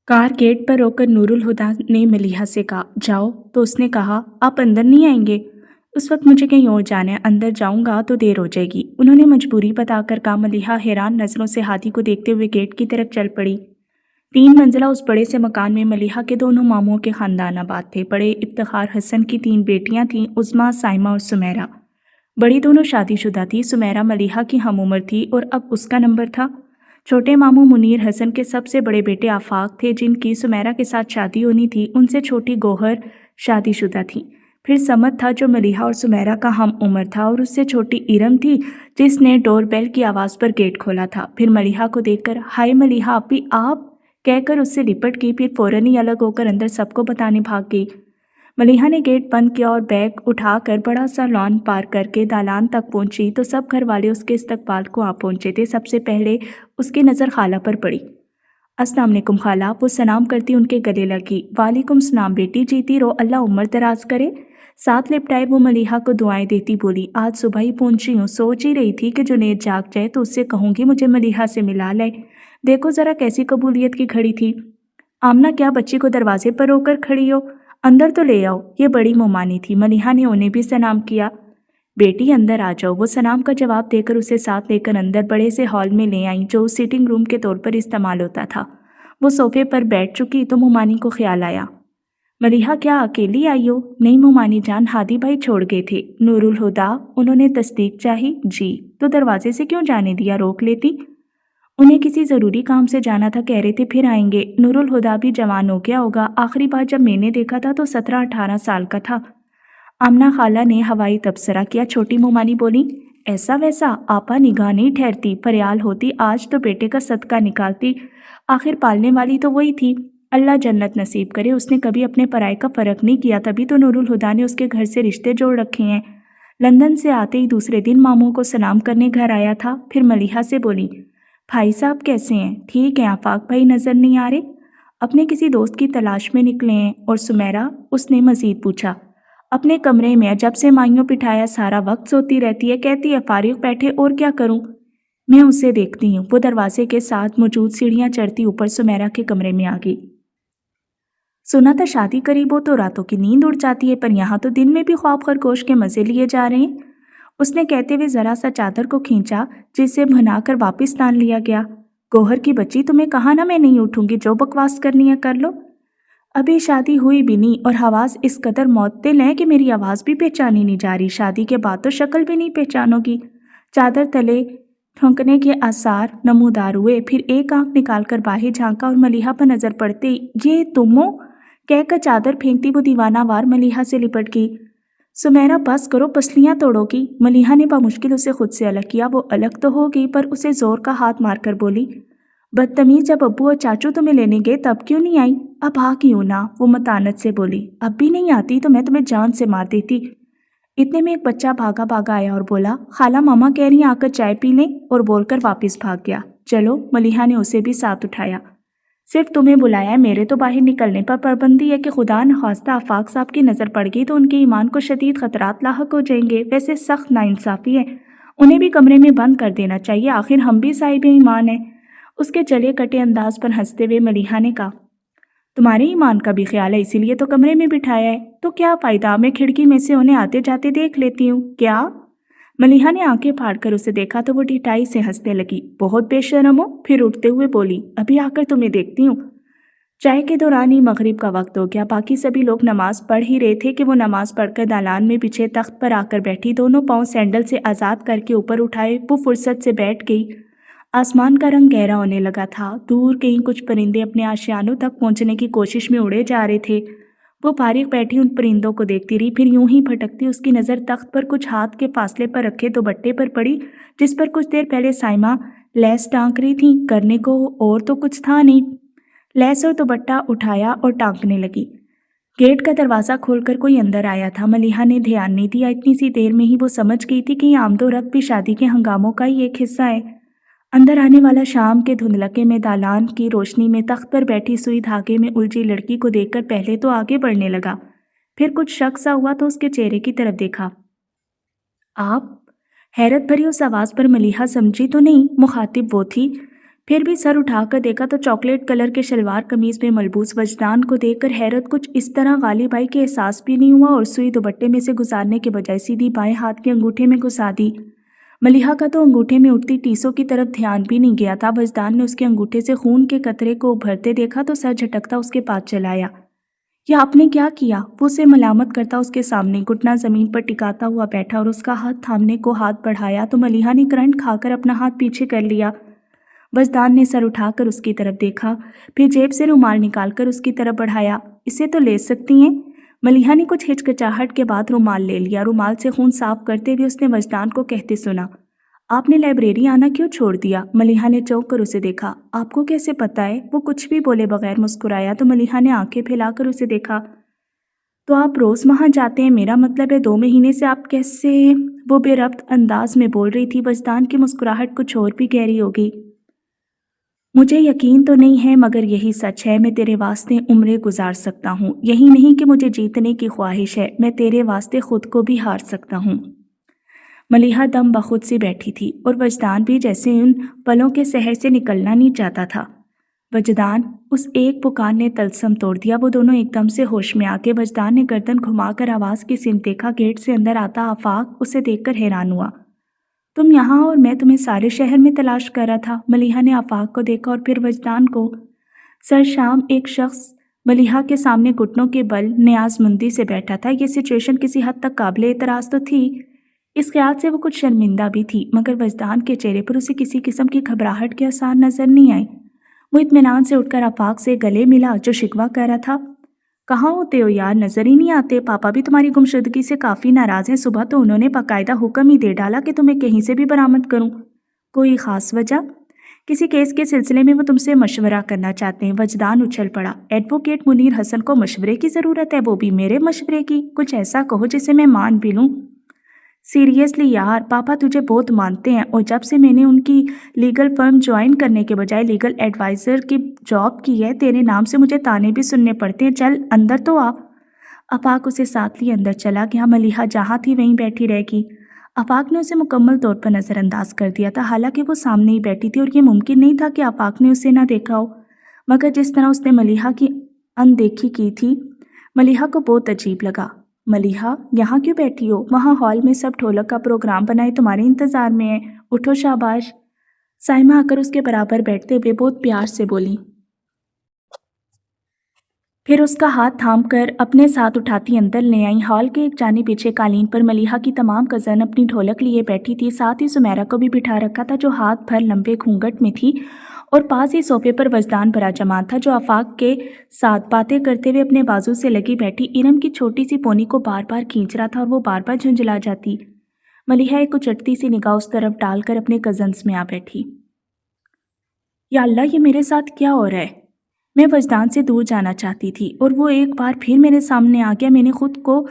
Car gate पर रोककर नूरुल हुदा ने मलीहा से कहा, जाओ। तो उसने कहा, आप अंदर नहीं आएंगे? उस वक्त मुझे कहीं और जाना है, अंदर जाऊंगा तो देर हो जाएगी। उन्होंने मजबूरी बताकर कहा। मलीहा हैरान नजरों से हादी को देखते हुए गेट की तरफ चल पड़ी। 3 मंजिला उस बड़े से मकान में मलीहा के दोनों मामुओं के खानदान आबाद थे। बड़े इफ्तिखार हसन की 3 बेटियां थीं, उज़्मा, साइमा और सुमेरा। बड़ी दोनों शादीशुदा थी। सुमेरा मलीहा की हम उम्र थी और अब उसका नंबर था। छोटे मामू मुनीर हसन के सबसे बड़े बेटे आफाक थे, जिनकी सुमेरा के साथ शादी होनी थी। उनसे छोटी गौहर शादीशुदा थी। फिर समद था, जो मलीहा और सुमेरा का हम उम्र था, और उससे छोटी इरम थी, जिसने डोरबेल की आवाज़ पर गेट खोला था। फिर मलीहा को देखकर, हाय मलीहा, अभी आप कहकर उससे लिपट गई। फिर फौरन ही अलग होकर अंदर सबको बताने भाग गई। मलीहा ने गेट बंद किया और बैग उठाकर बड़ा सा लॉन पार करके दालान तक पहुंची तो सब घर वाले उसके इस्तकबाल को आ पहुंचे थे। सबसे पहले उसकी नज़र खाला पर पड़ी। अस्सलाम वालेकुम खाला। वो सलाम करती उनके गले लगी। वालेकुम सलाम बेटी, जीती रहो, अल्लाह उम्र दराज करे। साथ लिपटाए वो मलीहा को दुआएं देती बोली, आज सुबह ही पहुंची हूँ, सोच ही रही थी कि जुनेद जाग जाए तो उससे कहूँगी मुझे मलीहा से मिला लाए। देखो ज़रा कैसी कबूलियत की घड़ी थी। आमना, क्या बच्ची को दरवाजे पर रोकर खड़ी हो, अंदर तो ले आओ। ये बड़ी मुमानी थी। मलीहा ने उन्हें भी सलाम किया। बेटी अंदर आ जाओ। वो सलाम का जवाब देकर उसे साथ लेकर अंदर बड़े से हॉल में ले आई, जो सिटिंग रूम के तौर पर इस्तेमाल होता था। वो सोफे पर बैठ चुकी तो मुमानी को ख्याल आया, मलीहा क्या अकेली आई हो? नहीं मुमानी जान, हादी भाई छोड़ गए थे। नूरुल हुदा? उन्होंने तस्दीक चाही। जी। तो दरवाजे से क्यों जाने दिया, रोक लेती। उन्हें किसी ज़रूरी काम से जाना था, कह रहे थे फिर आएंगे। नूरुल हुदा भी जवान हो गया होगा, आखिरी बार जब मैंने देखा था तो 17-18 साल का था। आमना खाला ने हवाई तबसरा किया। छोटी मुमानी बोली, ऐसा वैसा आपा निगाह नहीं ठहरती, फरियाल होती आज तो बेटे का सदका निकालती, आखिर पालने वाली तो वही थी। अल्लाह जन्नत नसीब करे, उसने कभी अपने पराये का फ़र्क नहीं किया, तभी तो नूरुल हुदा ने उसके घर से रिश्ते जोड़ रखे हैं। लंदन से आते ही दूसरे दिन मामू को सलाम करने घर आया था। फिर मलीहा से बोली, भाई साहब कैसे हैं? ठीक हैं। आफाक भाई नज़र नहीं आ रहे? अपने किसी दोस्त की तलाश में निकले हैं। और सुमेरा? उसने मज़ीद पूछा। अपने कमरे में, जब से माइयों पिठाया सारा वक्त सोती रहती है, कहती है फारिग बैठे और क्या करूं। मैं उसे देखती हूँ। वो दरवाजे के साथ मौजूद सीढ़ियाँ चढ़ती ऊपर सुमेरा के कमरे में आ गई। सुना था शादी करीब हो तो रातों की नींद उड़ जाती है, पर यहाँ तो दिन में भी ख्वाब खरगोश के मज़े लिए जा रहे हैं। उसने कहते हुए ज़रा सा चादर को खींचा, जिसे भुनाकर वापस तान लिया गया। गोहर की बच्ची, तुम्हें कहा ना मैं नहीं उठूंगी, जो बकवास करनी है कर लो। अभी शादी हुई भी नहीं और हवास इस कदर मुअत्तिल हैं कि मेरी आवाज़ भी पहचानी नहीं जा रही। शादी के बाद तो शक्ल भी नहीं पहचानोगी। चादर तले ठुंकने के आसार नमूदार हुए। फिर एक आंख निकालकर बाहर झांका और मलीहा पर नज़र पड़ते ये तुम हो कहकर चादर फेंकती वो दीवानावार मलीहा से लिपट गई। सुमेरा, बस करो, पसलियाँ तोड़ोगी। मलीहा ने बामुश्किल उसे खुद से अलग किया। वो अलग तो हो गई, पर उसे जोर का हाथ मारकर बोली, बदतमीज, जब अब्बू और चाचू तुम्हें लेने गए तब क्यों नहीं आई? अब आ क्यों ना? वो मतानत से बोली, अब भी नहीं आती तो मैं तुम्हें जान से मार देती। इतने में एक बच्चा भागा भागा आया और बोला, खाला मामा कह रही हैं आकर चाय पी लें, और बोलकर वापस भाग गया। चलो। मलीहा ने उसे भी साथ उठाया। सिर्फ तुम्हें बुलाया है, मेरे तो बाहर निकलने पर पाबंदी है कि खुदा न खास्ता आफाक साहब की नज़र पड़ गई तो उनके ईमान को शदीद खतरात लाहक हो जाएंगे। वैसे सख्त नाइंसाफ़ी है, उन्हें भी कमरे में बंद कर देना चाहिए, आखिर हम भी साहिब ईमान हैं। उसके चले कटे अंदाज पर हंसते हुए मलीहा ने कहा, तुम्हारे ईमान का भी ख्याल है, इसीलिए तो कमरे में बिठाया है। तो क्या फ़ायदा, मैं खिड़की में से उन्हें आते जाते देख लेती हूँ। क्या? मलीहा ने आंखें फाड़कर उसे देखा तो वो ढिठाई से हंसने लगी। बहुत बेशर्म हो। फिर उठते हुए बोली, अभी आकर तुम्हें देखती हूँ। चाय के दौरान ही मगरिब का वक्त हो गया। बाकी सभी लोग नमाज पढ़ ही रहे थे कि वो नमाज पढ़कर दालान में बिछे तख्त पर आकर बैठी। दोनों पांव सैंडल से आज़ाद करके ऊपर उठाए वो फुर्सत से बैठ गई। आसमान का रंग गहरा होने लगा था। दूर कहीं कुछ परिंदे अपने आशियानों तक पहुंचने की कोशिश में उड़े जा रहे थे। वो फारिग बैठी उन परिंदों को देखती रही। फिर यूं ही भटकती उसकी नज़र तख्त पर कुछ हाथ के फासले पर रखे दुपट्टे पर पड़ी, जिस पर कुछ देर पहले साइमा लैस टाँक रही थी। करने को और तो कुछ था नहीं। लैस और दुपट्टा उठाया और टाँकने लगी। गेट का दरवाज़ा खोलकर कोई अंदर आया था। मलीहा ने ध्यान नहीं दिया। इतनी सी देर में ही वो समझ गई थी कि ये आमदोरफ्त भी शादी के हंगामों का ही एक हिस्सा है। अंदर आने वाला शाम के धुंधलके में दालान की रोशनी में तख्त पर बैठी सुई धागे में उलझी लड़की को देखकर पहले तो आगे बढ़ने लगा, फिर कुछ शक सा हुआ तो उसके चेहरे की तरफ देखा। आप? हैरत भरी उस आवाज़ पर मलीहा समझी तो नहीं, मुखातिब वो थी। फिर भी सर उठाकर देखा तो चॉकलेट कलर के शलवार कमीज में मलबूस वजदान को देखकर हैरत कुछ इस तरह गालिब आई कि एहसास भी नहीं हुआ और सुई दुपट्टे में से गुजारने के बजाय सीधी बाएं हाथ के अंगूठे में घुसा दी। मलिहा का तो अंगूठे में उठती टीसों की तरफ ध्यान भी नहीं गया था। वजदान ने उसके अंगूठे से खून के कतरे को उभरते देखा तो सर झटकता उसके पास चलाया। यह आपने क्या किया? वो उसे मलामत करता उसके सामने घुटना जमीन पर टिकाता हुआ बैठा और उसका हाथ थामने को हाथ बढ़ाया तो मलिहा ने करंट खाकर अपना हाथ पीछे कर लिया। वजदान ने सर उठाकर उसकी तरफ देखा, फिर जेब से रुमाल निकालकर उसकी तरफ बढ़ाया। इसे तो ले सकती हैं। मलिहा ने कुछ हिचकिचाहट के बाद रुमाल ले लिया। रुमाल से खून साफ करते हुए उसने वजदान को कहते सुना, आपने लाइब्रेरी आना क्यों छोड़ दिया? मलिहा ने चौंक कर उसे देखा। आपको कैसे पता है? वो कुछ भी बोले बगैर मुस्कुराया तो मलिहा ने आंखें फैलाकर उसे देखा। तो आप रोज वहां जाते हैं? मेरा मतलब है 2 महीने से आप कैसे? वो बेरब्त अंदाज में बोल रही थी। वजदान की मुस्कुराहट कुछ और भी गहरी हो गई। मुझे यकीन तो नहीं है मगर यही सच है, मैं तेरे वास्ते उम्रें गुजार सकता हूँ। यही नहीं कि मुझे जीतने की ख्वाहिश है, मैं तेरे वास्ते खुद को भी हार सकता हूँ। मलिहा दम बखुद सी बैठी थी और वजदान भी जैसे उन पलों के शहर से निकलना नहीं चाहता था। वजदान, उस एक पुकार ने तलस्म तोड़ दिया। वो दोनों एकदम से होश में आके वजदान ने गर्दन घुमाकर आवाज़ की सिमत देखा। गेट से अंदर आता आफाक उसे देखकर हैरान हुआ। तुम यहाँ और मैं तुम्हें सारे शहर में तलाश कर रहा था। मलिहा ने आफाक को देखा और फिर वजदान को। सर शाम एक शख्स मलिहा के सामने घुटनों के बल न्याजमंदी से बैठा था। ये सिचुएशन किसी हद तक काबिल एतराज़ तो थी। इस ख्याल से वो कुछ शर्मिंदा भी थी, मगर वजदान के चेहरे पर उसे किसी किस्म की घबराहट के आसार नजर नहीं आए। वो इत्मीनान से उठकर आफाक से गले मिला जो शिकवा कर रहा था। कहाँ होते हो यार, नजर ही नहीं आते। पापा भी तुम्हारी गुमशुदगी से काफ़ी नाराज़ हैं। सुबह तो उन्होंने बाकायदा हुक्म ही दे डाला कि तुम्हें कहीं से भी बरामद करूं। कोई ख़ास वजह? किसी केस के सिलसिले में वो तुमसे मशवरा करना चाहते हैं। वजदान उछल पड़ा। एडवोकेट मुनीर हसन को मशवरे की ज़रूरत है, वो भी मेरे मशवरे की? कुछ ऐसा कहो जिसे मैं मान भी लूँ। सीरियसली यार, पापा तुझे बहुत मानते हैं और जब से मैंने उनकी लीगल फर्म ज्वाइन करने के बजाय लीगल एडवाइज़र की जॉब की है, तेरे नाम से मुझे ताने भी सुनने पड़ते हैं। चल अंदर तो आ। आफाक उसे साथ लिए अंदर चला गया। मलिहा जहाँ थी वहीं बैठी रहेगी। आफाक ने उसे मुकम्मल तौर पर नज़रअंदाज कर दिया था। हालांकि वो सामने ही बैठी थी और ये मुमकिन नहीं था कि आफाक ने उसे ना देखा हो, मगर जिस तरह उसने मलिहा की अनदेखी की थी, मलिहा को बहुत अजीब लगा। मलिहा, यहाँ क्यों बैठी हो? वहाँ हॉल में सब ढोलक का प्रोग्राम बनाए तुम्हारे इंतज़ार में है। उठो शाबाश। साइमा आकर उसके बराबर बैठते हुए बहुत प्यार से बोली, फिर उसका हाथ थाम कर अपने साथ उठाती अंदर ले आई। हॉल के एक जाने पीछे कालीन पर मलिहा की तमाम कज़न अपनी ढोलक लिए बैठी थी। साथ ही सुमेरा को भी बिठा रखा था जो हाथ भर लंबे घूंघट में थी, और पास ही सोफे पर वजदान बराजमान था जो आफाक के साथ बातें करते हुए अपने बाजू से लगी बैठी इरम की छोटी सी पोनी को बार बार खींच रहा था और वो बार बार झुंझला जाती। मलिहा एक उचटती सी निगाह उस तरफ डालकर अपने कज़न्स में आ बैठी। या अल्लाह, ये मेरे साथ क्या हो रहा है? मैं वजदान से दूर जाना चाहती थी और वो एक बार फिर मेरे सामने आ गया। मैंने खुद को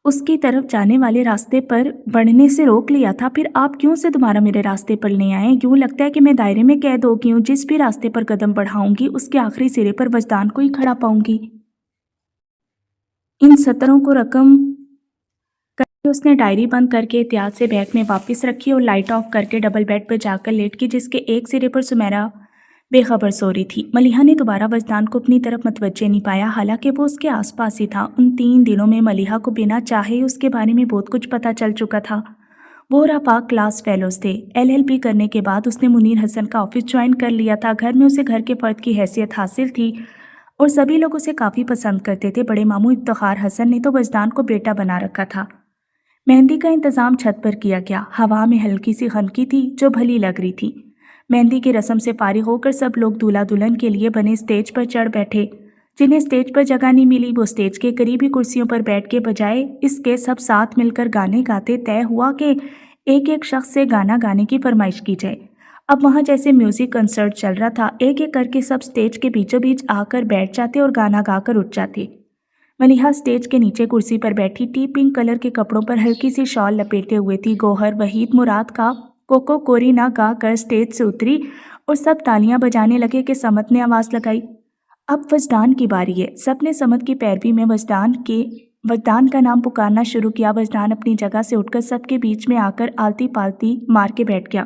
उसकी तरफ जाने वाले रास्ते पर बढ़ने से रोक लिया था, फिर आप क्यों से दोबारा मेरे रास्ते पर ले आए? यूँ लगता है कि मैं दायरे में कैद हो गई हूँ। जिस भी रास्ते पर कदम बढ़ाऊंगी उसके आखिरी सिरे पर वजदान को ही खड़ा पाऊंगी। इन सतरों को रकम करके उसने डायरी बंद करके एहतियात से बैग में वापस रखी और लाइट ऑफ करके डबल बेड पर जाकर लेट गई, जिसके एक सिरे पर सुमेरा बेखबर सो रही थी। मलिहा ने दोबारा वजदान को अपनी तरफ मतवज्जे नहीं पाया, हालांकि वो उसके आसपास ही था। उन 3 दिनों में मलिहा को बिना चाहे उसके बारे में बहुत कुछ पता चल चुका था। वो और आफाक क्लास फेलोज थे। LLB करने के बाद उसने मुनीर हसन का ऑफिस ज्वाइन कर लिया था। घर में उसे घर के फर्द की हैसियत हासिल थी और सभी लोग उसे काफ़ी पसंद करते थे। बड़े मामू इफ्तिखार हसन ने तो वजदान को बेटा बना रखा था। मेहंदी का इंतज़ाम छत पर किया गया। हवा में हल्की सी खनकी थी जो भली लग रही थी। मेहंदी की रस्म से फारिग होकर सब लोग दूल्हा दुल्हन के लिए बने स्टेज पर चढ़ बैठे। जिन्हें स्टेज पर जगह नहीं मिली वो स्टेज के करीबी कुर्सियों पर बैठ के बजाय इसके सब साथ मिलकर गाने गाते। तय हुआ कि एक एक शख्स से गाना गाने की फरमाइश की जाए। अब वहाँ जैसे म्यूज़िक कंसर्ट चल रहा था। एक एक करके सब स्टेज के बीचों बीच आकर बैठ जाते और गाना गाकर उठ जाते। मलिहा स्टेज के नीचे कुर्सी पर बैठी टी पिंक कलर के कपड़ों पर हल्की सी शॉल लपेटे हुए थी। गौहर वहीद मुराद का कोको कोरी ना गा कर स्टेज से उतरी और सब तालियां बजाने लगे कि समत ने आवाज़ लगाई, अब वजदान की बारी है। सब ने समत की पैरवी में वजदान का नाम पुकारना शुरू किया। वजदान अपनी जगह से उठकर सबके बीच में आकर आलती पालती मार के बैठ गया।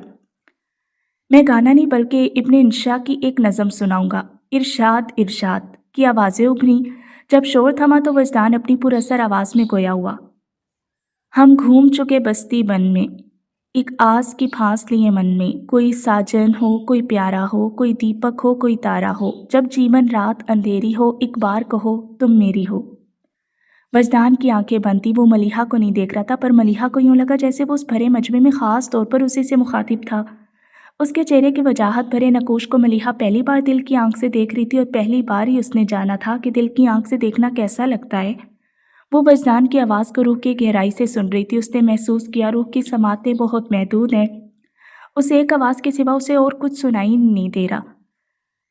मैं गाना नहीं बल्कि इब्न इंशा की एक नज़म सुनाऊंगा। इरशाद इरशाद की आवाज़ें उभरी। जब शोर थमा तो वजदान अपनी पुरअसर आवाज़ में गोया हुआ। हम घूम चुके बस्ती बन में, एक आस की फांस लिए मन में। कोई साजन हो, कोई प्यारा हो, कोई दीपक हो, कोई तारा हो। जब जीवन रात अंधेरी हो, एक बार कहो तुम मेरी हो। वजदान की आंखें बंद थी। वो मलिहा को नहीं देख रहा था, पर मलिहा को यूं लगा जैसे वो उस भरे मजमे में खास तौर पर उसी से मुखातिब था। उसके चेहरे की वजाहत भरे नकोश को मलिहा पहली बार दिल की आंख से देख रही थी, और पहली बार ही उसने जाना था कि दिल की आंख से देखना कैसा लगता है। वो वजदान की आवाज़ को रूह की गहराई से सुन रही थी। उसने महसूस किया रूह की समातें बहुत महदूद हैं। उस एक आवाज़ के सिवा उसे और कुछ सुनाई नहीं दे रहा।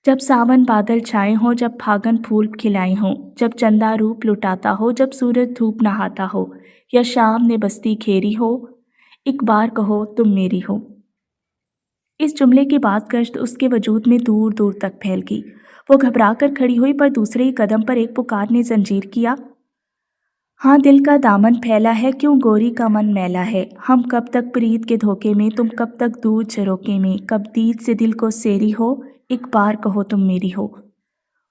जब सावन बादल छाए हों, जब फागन फूल खिलाए हों, जब चंदा रूप लुटाता हो, जब सूरज धूप नहाता हो, या शाम ने बस्ती घेरी हो, एक बार कहो तुम मेरी हो। इस जुमले की बाज़गश्त उसके वजूद में दूर दूर तक फैल गई। वो घबरा कर खड़ी हुई, पर दूसरे ही कदम पर एक पुकार ने जंजीर किया। हाँ, दिल का दामन फैला है, क्यों गोरी का मन मैला है। हम कब तक प्रीत के धोखे में, तुम कब तक दूर झरोके में। कब दीद से दिल को सेरी हो, एक बार कहो तुम मेरी हो।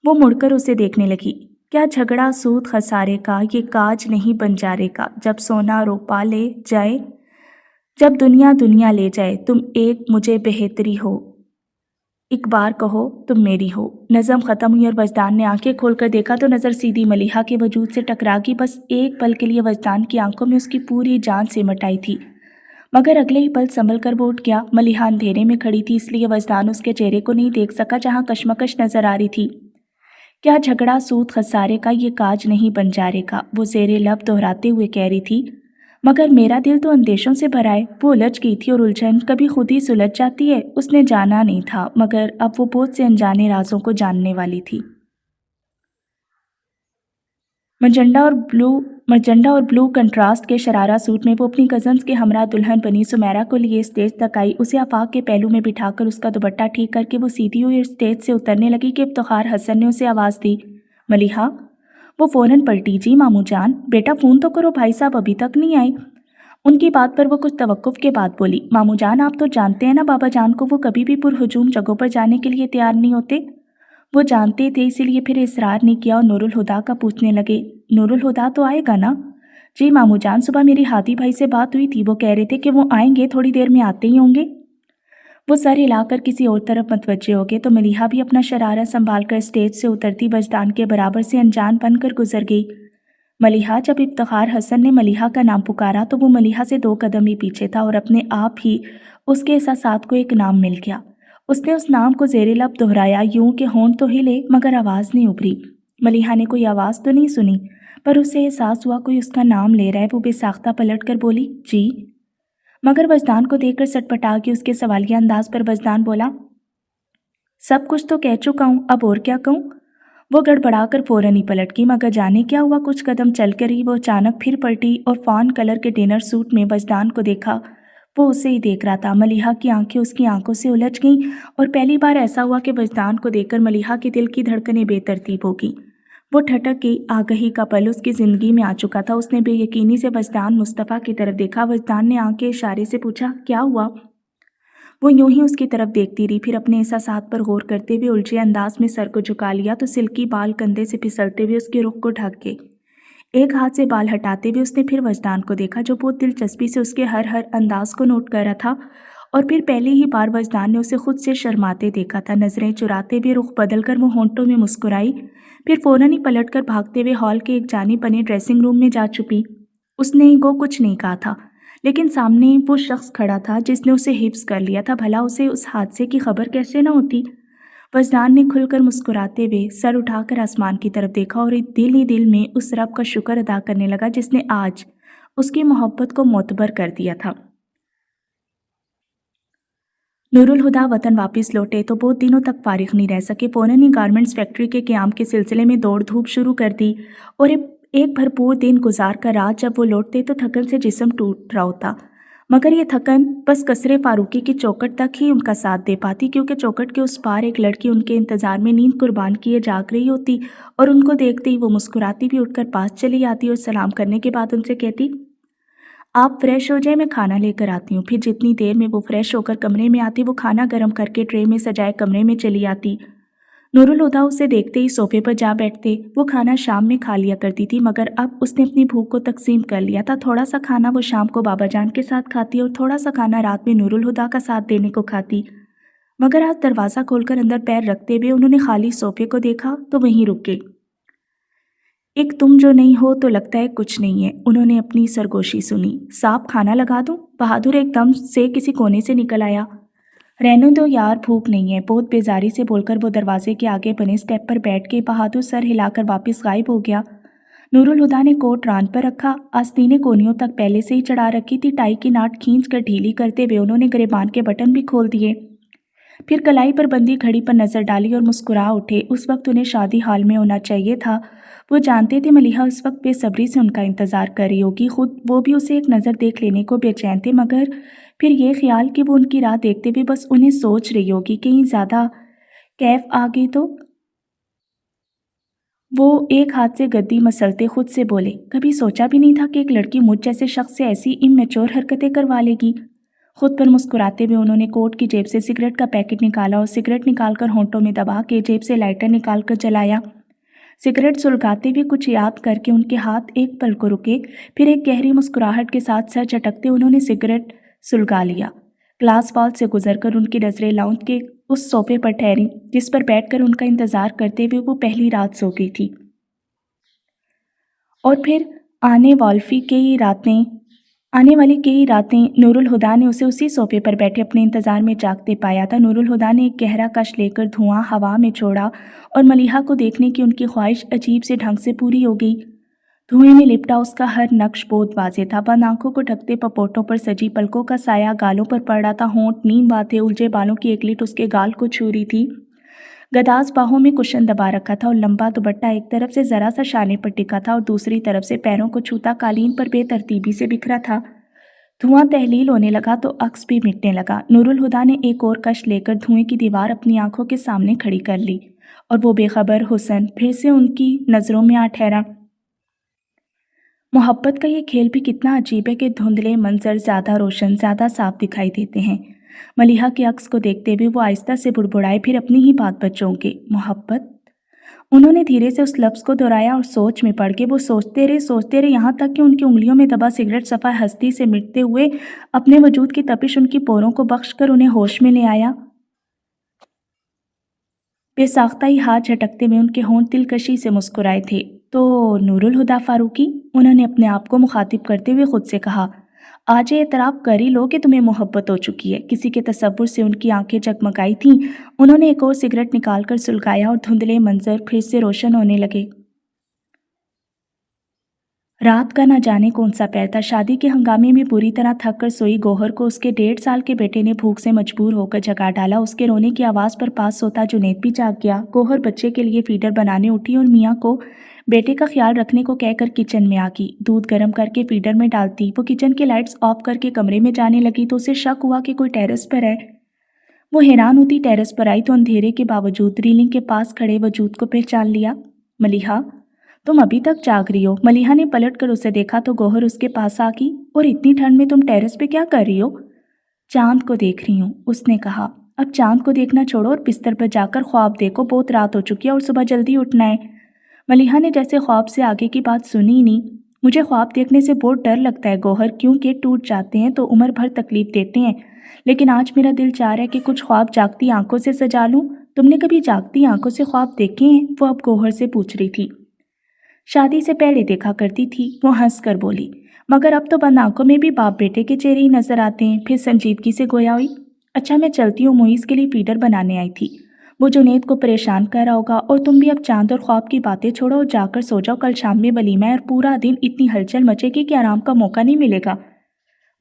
वो मुड़कर उसे देखने लगी। क्या झगड़ा सूद खसारे का, ये काज नहीं बंजारे का। जब सोना रोपा ले जाए, जब दुनिया दुनिया ले जाए, तुम एक मुझे बेहतरी हो, एक बार कहो तुम मेरी हो। नज़म ख़त्म हुई और वजदान ने आंखें खोलकर देखा तो नज़र सीधी मलिहा के वजूद से टकरा गई। बस एक पल के लिए वजदान की आंखों में उसकी पूरी जान सिमट आई थी, मगर अगले ही पल संभल कर वो उठ गया। मलिहा अंधेरे में खड़ी थी, इसलिए वजदान उसके चेहरे को नहीं देख सका जहाँ कशमकश नजर आ रही थी। क्या झगड़ा सूद खसारे का, ये काज नहीं बंजारे का, वो ज़ेरे लब दोहराते हुए कह रही थी। मगर मेरा दिल तो अंदेशों से भरा है। वो उलझ गई थी, और उलझन कभी खुद ही सुलझ जाती है। उसने जाना नहीं था, मगर अब वो बहुत से अनजाने राजों को जानने वाली थी। मजंडा और ब्लू कंट्रास्ट के शरारा सूट में वो अपनी कजन्स के हमरा दुल्हन बनी सुमेरा को लिए स्टेज तक आई। उसे आफाक के पहलू में बिठाकर उसका दुपट्टा ठीक करके वो सीधी हुई स्टेज से उतरने लगी कि इफ्तिखार हसन ने उसे आवाज़ दी, मलिहा। वो फौरन पलटी, जी मामू जान। बेटा फ़ोन तो करो, भाई साहब अभी तक नहीं आए। उनकी बात पर वो कुछ तवक्कुफ के बाद बोली, मामू जान आप तो जानते हैं ना बाबा जान को, वो कभी भी पुरहुजूम जगहों पर जाने के लिए तैयार नहीं होते। वो जानते थे, इसीलिए फिर इसरार नहीं किया और नूरुल हुदा का पूछने लगे, नूरुल हुदा तो आएगा ना। जी मामू जान, सुबह मेरी हादी भाई से बात हुई थी, वो कह रहे थे कि वो आएंगे, थोड़ी देर में आते ही होंगे। वो सर हिलाकर किसी और तरफ मतवज्जे हो गए तो मलिहा भी अपना शरारा संभाल कर स्टेज से उतरती वजदान के बराबर से अनजान बनकर गुजर गई। मलिहा, जब इफ्तिखार हसन ने मलिहा का नाम पुकारा तो वो मलिहा से 2 कदम ही पीछे था, और अपने आप ही उसके एहसासात को एक नाम मिल गया। उसने उस नाम को ज़ेरे लब दोहराया, यूं कि होंठ तो हिले मगर आवाज़ नहीं उभरी। मलिहा ने कोई आवाज़ तो नहीं सुनी, पर उसे एहसास हुआ कोई उसका नाम ले रहा है। वो बेसाख्ता पलट कर बोली, जी। मगर वजदान को देखकर सटपटा के उसके सवालिया अंदाज पर वजदान बोला, सब कुछ तो कह चुका हूँ, अब और क्या कहूँ। वो गड़बड़ाकर फौरन ही पलट गई, मगर जाने क्या हुआ, कुछ कदम चलकर ही वो अचानक फिर पलटी और फान कलर के डिनर सूट में वजदान को देखा। वो उसे ही देख रहा था। मलिहा की आंखें उसकी आंखों से उलझ गईं, और पहली बार ऐसा हुआ कि वजदान को देखकर मलिहा के दिल की धड़कनें बेतरतीब हो गईं। वो ठटक गई। आगही का पल उसकी ज़िंदगी में आ चुका था। उसने बेयकीनी से वजदान मुस्तफ़ा की तरफ देखा। वजदान ने आंखें इशारे से पूछा, क्या हुआ। वो यूं ही उसकी तरफ देखती रही, फिर अपने एहसासात पर गौर करते हुए उलझे अंदाज में सर को झुका लिया तो सिल्की बाल कंधे से फिसलते हुए उसके रुख को ढक गए। एक हाथ से बाल हटाते हुए उसने फिर वजदान को देखा, जो बहुत दिलचस्पी से उसके हर अंदाज को नोट कर रहा था। और फिर पहली ही बार वजदान ने उसे खुद से शर्माते देखा था। नजरें चुराते हुए रुख बदल कर वो होंठों में मुस्कुराई, फिर फौरन ही पलट कर भागते हुए हॉल के एक जानिब बने ड्रेसिंग रूम में जा छुपी। उसने को कुछ नहीं कहा था, लेकिन सामने वो शख्स खड़ा था जिसने उसे हिफ्स कर लिया था। भला उसे उस हादसे की खबर कैसे न होती। वजदान ने खुलकर मुस्कुराते हुए सर उठाकर आसमान की तरफ देखा, और दिल ही दिल में उस रब का शुक्र अदा करने लगा जिसने आज उसकी मोहब्बत को मोतबर कर दिया था। नूरुल हुदा वतन वापस लौटे तो बहुत दिनों तक फारिग नहीं रह सके। फ़ौरन ही गारमेंट्स फैक्ट्री के क़याम के सिलसिले में दौड़ धूप शुरू कर दी, और एक भरपूर दिन गुजार कर रात जब वो लौटते तो थकन से जिस्म टूट रहा होता। मगर ये थकन बस कसरे फारूकी की चौखट तक ही उनका साथ दे पाती, क्योंकि चौखट के उस पार एक लड़की उनके इंतज़ार में नींद कुर्बान किए जाग रही होती, और उनको देखते ही वो मुस्कुराती भी उठकर पास चली आती और सलाम करने के बाद उनसे कहती, आप फ्रेश हो जाए, मैं खाना लेकर आती हूँ। फिर जितनी देर में वो फ्रेश होकर कमरे में आती, वो खाना गर्म करके ट्रे में सजाए कमरे में चली आती। नूरुल हुदा उसे देखते ही सोफे पर जा बैठते। वो खाना शाम में खा लिया करती थी, मगर अब उसने अपनी भूख को तकसीम कर लिया था। थोड़ा सा खाना वो शाम को बाबा जान के साथ खाती और थोड़ा सा खाना रात में नूरुल हुदा का साथ देने को खाती। मगर आज दरवाज़ा खोलकर अंदर पैर रखते हुए उन्होंने खाली सोफे को देखा तो वहीं रुक गई। एक तुम जो नहीं हो तो लगता है कुछ नहीं है, उन्होंने अपनी सरगोशी सुनी। साहब खाना लगा दूं? बहादुर एकदम से किसी कोने से निकल आया। रहने दो यार, भूख नहीं है, बहुत बेजारी से बोलकर वो दरवाजे के आगे बने स्टेप पर बैठ के बहादुर सर हिलाकर वापस गायब हो गया। नूरुल हुदा ने कोट रान पर रखा। आस्तीनें कोनियों तक पहले से ही चढ़ा रखी थी। टाई की नाट खींच कर ढीली करते हुए उन्होंने गिरेबान के बटन भी खोल दिए। फिर कलाई पर बंदी घड़ी पर नजर डाली और मुस्कुरा उठे। उस वक्त उन्हें शादी हाल में होना चाहिए था। वो जानते थे मलिहा उस वक्त बेसब्री से उनका इंतजार कर रही होगी। खुद वो भी उसे एक नज़र देख लेने को बेचैन थे, मगर फिर ये ख्याल कि वो उनकी राह देखते हुए बस उन्हें सोच रही होगी, कहीं ज़्यादा कैफ आ गई तो। वो एक हाथ से गद्दी मसलते खुद से बोले, कभी सोचा भी नहीं था कि एक लड़की मुझ जैसे शख्स से ऐसी इमेच्योर हरकतें करवा लेगी। खुद पर मुस्कुराते हुए उन्होंने कोट की जेब से सिगरेट का पैकेट निकाला और सिगरेट निकालकर होंठों में दबा के जेब से लाइटर निकालकर जलाया। सिगरेट सुलगाते हुए कुछ याद करके उनके हाथ एक पल को रुके। फिर एक गहरी मुस्कुराहट के साथ सर झटकते उन्होंने सिगरेट सुलगा लिया। ग्लास वॉल से गुजरकर उनकी नजरें लाउंज के उस सोफे पर ठहरी जिस पर बैठकर उनका इंतजार करते हुए वो पहली रात सो गई थी। और फिर आने वाली कई रातें नूरुल हुदा ने उसे उसी सोफे पर बैठे अपने इंतजार में जागते पाया था। नूरुल हुदा ने एक गहरा कश लेकर धुआं हवा में छोड़ा और मलिहा को देखने की उनकी ख्वाहिश अजीब से ढंग से पूरी हो गई। धुएं में लिपटा उसका हर नक्श बहुत वाज़ेह था। बंद आंखों को ढकते पपोटों पर सजी पलकों का साया गालों पर पड़ रहा था। होंठ नीम बाथे उलझे बालों की एक लिट उसके गाल को छू रही थी। गदास बाहों में कुशन दबा रखा था और लंबा दुपट्टा एक तरफ से जरा सा शाने पर टिका था और दूसरी तरफ से पैरों को छूता कालीन पर बेतरतीबी से बिखरा था। धुआं तहलील होने लगा तो अक्स भी मिटने लगा। नूरुल हुदा ने एक और कश लेकर धुएं की दीवार अपनी आंखों के सामने खड़ी कर ली और वो बेखबर हुस्न फिर से उनकी नज़रों में आ ठहरा। मोहब्बत का ये खेल भी कितना अजीब है कि धुंधले मंजर ज़्यादा रोशन, ज़्यादा साफ दिखाई देते हैं। मलिहा के अक्स को देखते हुए वो आहिस्ता से बुड़बुड़ाए, फिर अपनी ही बात पर चौंके। मोहब्बत? उन्होंने धीरे से उस लफ्ज़ को दोहराया और सोच में पड़ के वो सोचते रहे यहाँ तक कि उनकी उंगलियों में दबा सिगरेट सफ़ा हस्ती से मिटते हुए अपने वजूद की तपिश उनकी पोरों को बख्श कर उन्हें होश में ले आया। बेसाख्ता ही हाथ झटकते में उनके होंठ दिलकशी से मुस्कुराए थे। तो नूरुल हुदा फारूकी, उन्होंने अपने आप को मुखातिब करते हुए खुद से कहा, आज ये एतराफ़ कर ही लो कि तुम्हें मोहब्बत हो चुकी है। किसी के तसव्वुर से उनकी आंखें जगमगाई थीं। उन्होंने एक और सिगरेट निकालकर सुलगाया और धुंधले मंजर फिर से रोशन होने लगे। रात का ना जाने कौन सा पैर था। शादी के हंगामे में बुरी तरह थक कर सोई गौहर को उसके 1.5 साल के बेटे ने भूख से मजबूर होकर जगा डाला। उसके रोने की आवाज़ पर पास सोता जुनैद भी जाग गया। गौहर बच्चे के लिए फीडर बनाने उठी और मियाँ को बेटे का ख्याल रखने को कहकर किचन में आ गई। दूध गर्म करके फीडर में डालती वो किचन की लाइट्स ऑफ करके कमरे में जाने लगी तो उसे शक हुआ कि कोई टेरेस पर है। वो हैरान होती टेरेस पर आई तो अंधेरे के बावजूद रीलिंग के पास खड़े वजूद को पहचान लिया। मलिहा, तुम अभी तक जाग रही हो? मलिहा ने पलट कर उसे देखा तो गौहर उसके पास आ गई। और इतनी ठंड में तुम टेरेस पे क्या कर रही हो? चांद को देख रही हूँ, उसने कहा। अब चांद को देखना छोड़ो और बिस्तर पर जाकर ख्वाब देखो, बहुत रात हो चुकी है और सुबह जल्दी उठना है। मलिहा ने जैसे ख्वाब से आगे की बात सुनी ही नहीं। मुझे ख्वाब देखने से बहुत डर लगता है गौहर, क्योंकि टूट जाते हैं तो उम्र भर तकलीफ देते हैं। लेकिन आज मेरा दिल चाह रहा है कि कुछ ख्वाब जागती आंखों से सजा लूँ। तुमने कभी जागती आंखों से ख्वाब देखे हैं? वो अब गौहर से पूछ रही थी। शादी से पहले देखा करती थी, वो हंस कर बोली। मगर अब तो बंद आंखों में भी बाप बेटे के चेहरे ही नजर आते हैं। फिर संजीदगी से गोया हुई, अच्छा मैं चलती हूँ, मुईस के लिए फीडर बनाने आई थी। वो जुनैद को परेशान कर रहा होगा। और तुम भी अब चांद और ख्वाब की बातें छोड़ो और जाकर सो जाओ। कल शाम में वलीमा है और पूरा दिन इतनी हलचल मचेगी कि आराम का मौका नहीं मिलेगा।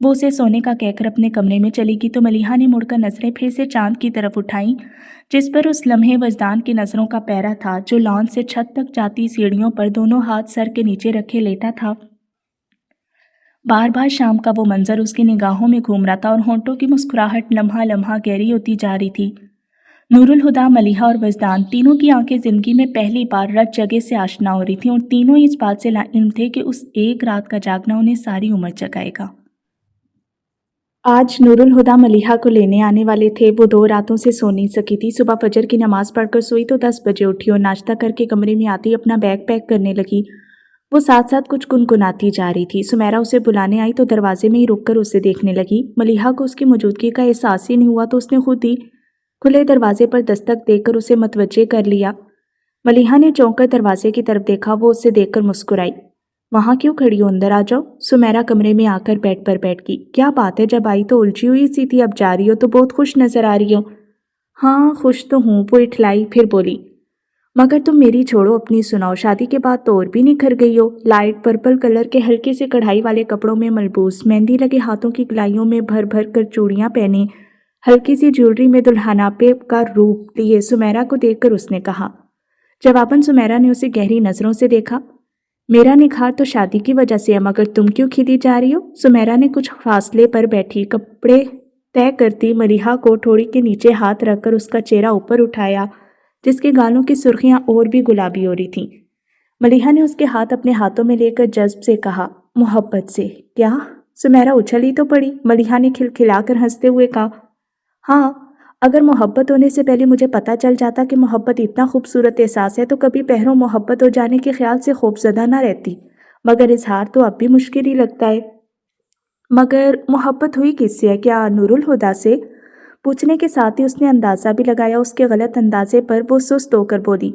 वो उसे सोने का कहकर अपने कमरे में चली गई तो मलिहा ने मुड़कर नजरें फिर से चांद की तरफ उठाई जिस पर उस लम्हे वजदान की नज़रों का पैरा था, जो लॉन से छत तक जाती सीढ़ियों पर दोनों हाथ सर के नीचे रखे लेटा था। बार बार शाम का वो मंजर उसकी निगाहों में घूम रहा था और होंठों की मुस्कुराहट लम्हा लम्हा गहरी होती जा रही थी। नूरुल हुदा, मलिहा और वजदान तीनों की आंखें जिंदगी में पहली बार रत जगह से आशना हो रही थी और तीनों ही इस बात से लाइल्म थे कि उस एक रात का जागना उन्हें सारी उम्र जगाएगा। आज नूरुल हुदा मलिहा को लेने आने वाले थे। वो 2 रातों से सो नहीं सकी थी। सुबह फजर की नमाज पढ़कर सोई तो 10 बजे उठी और नाश्ता करके कमरे में आती अपना बैग पैक करने लगी। वो साथ साथ कुछ गुनगुनाती जा रही थी। सुमेरा उसे बुलाने आई तो दरवाजे में ही रुककर उसे देखने लगी। मलिहा को उसकी मौजूदगी का एहसास ही नहीं हुआ तो उसने खुद ही खुले दरवाजे पर दस्तक देकर उसे मतवज्जे कर लिया। मलिहा ने चौंक कर दरवाजे की तरफ देखा। वो उसे देखकर मुस्कुराई। वहां क्यों खड़ी हो, अंदर आ जाओ। सुमेरा कमरे में आकर बेड पर बैठ गई। क्या बात है, जब आई तो उलझी हुई सी थी, अब जा रही हो तो बहुत खुश नजर आ रही हो। हाँ खुश तो हूँ, वो इठलाई, फिर बोली। मगर तुम मेरी छोड़ो, अपनी सुनाओ। शादी के बाद तो और भी निखर गई हो। लाइट पर्पल कलर के हल्के से कढ़ाई वाले कपड़ों में मलबूस, मेहंदी लगे हाथों की कलाइयों में भर भर कर चूड़ियां पहनी, हल्की सी ज्वेलरी में दुल्हनापे का रूप लिए सुमेरा को देखकर उसने कहा। जवाबन सुमेरा ने उसे गहरी नजरों से देखा। मेरा निखार तो शादी की वजह से है, मगर तुम क्यों खिली जा रही हो। सुमेरा ने कुछ फासले पर बैठी कपड़े तय करती मलिहा को ठोड़ी के नीचे हाथ रखकर उसका चेहरा ऊपर उठाया, जिसके गालों की सुर्खियां और भी गुलाबी हो रही थीं। मलिहा ने उसके हाथ अपने हाथों में लेकर जज्ब से कहा, मोहब्बत से। क्या? सुमेरा उछल ही तो पड़ी। मलिहा ने खिलखिलाकर हंसते हुए कहा, हाँ, अगर मोहब्बत होने से पहले मुझे पता चल जाता कि मोहब्बत इतना खूबसूरत एहसास है तो कभी पहरों मोहब्बत हो जाने के ख्याल से खौफजदा ना रहती। मगर इजहार तो अब भी मुश्किल ही लगता है। मगर मोहब्बत हुई किससे है? क्या नूरुल हुदा से? पूछने के साथ ही उसने अंदाजा भी लगाया उसके गलत अंदाजे पर। वो सुस्त होकर बोली,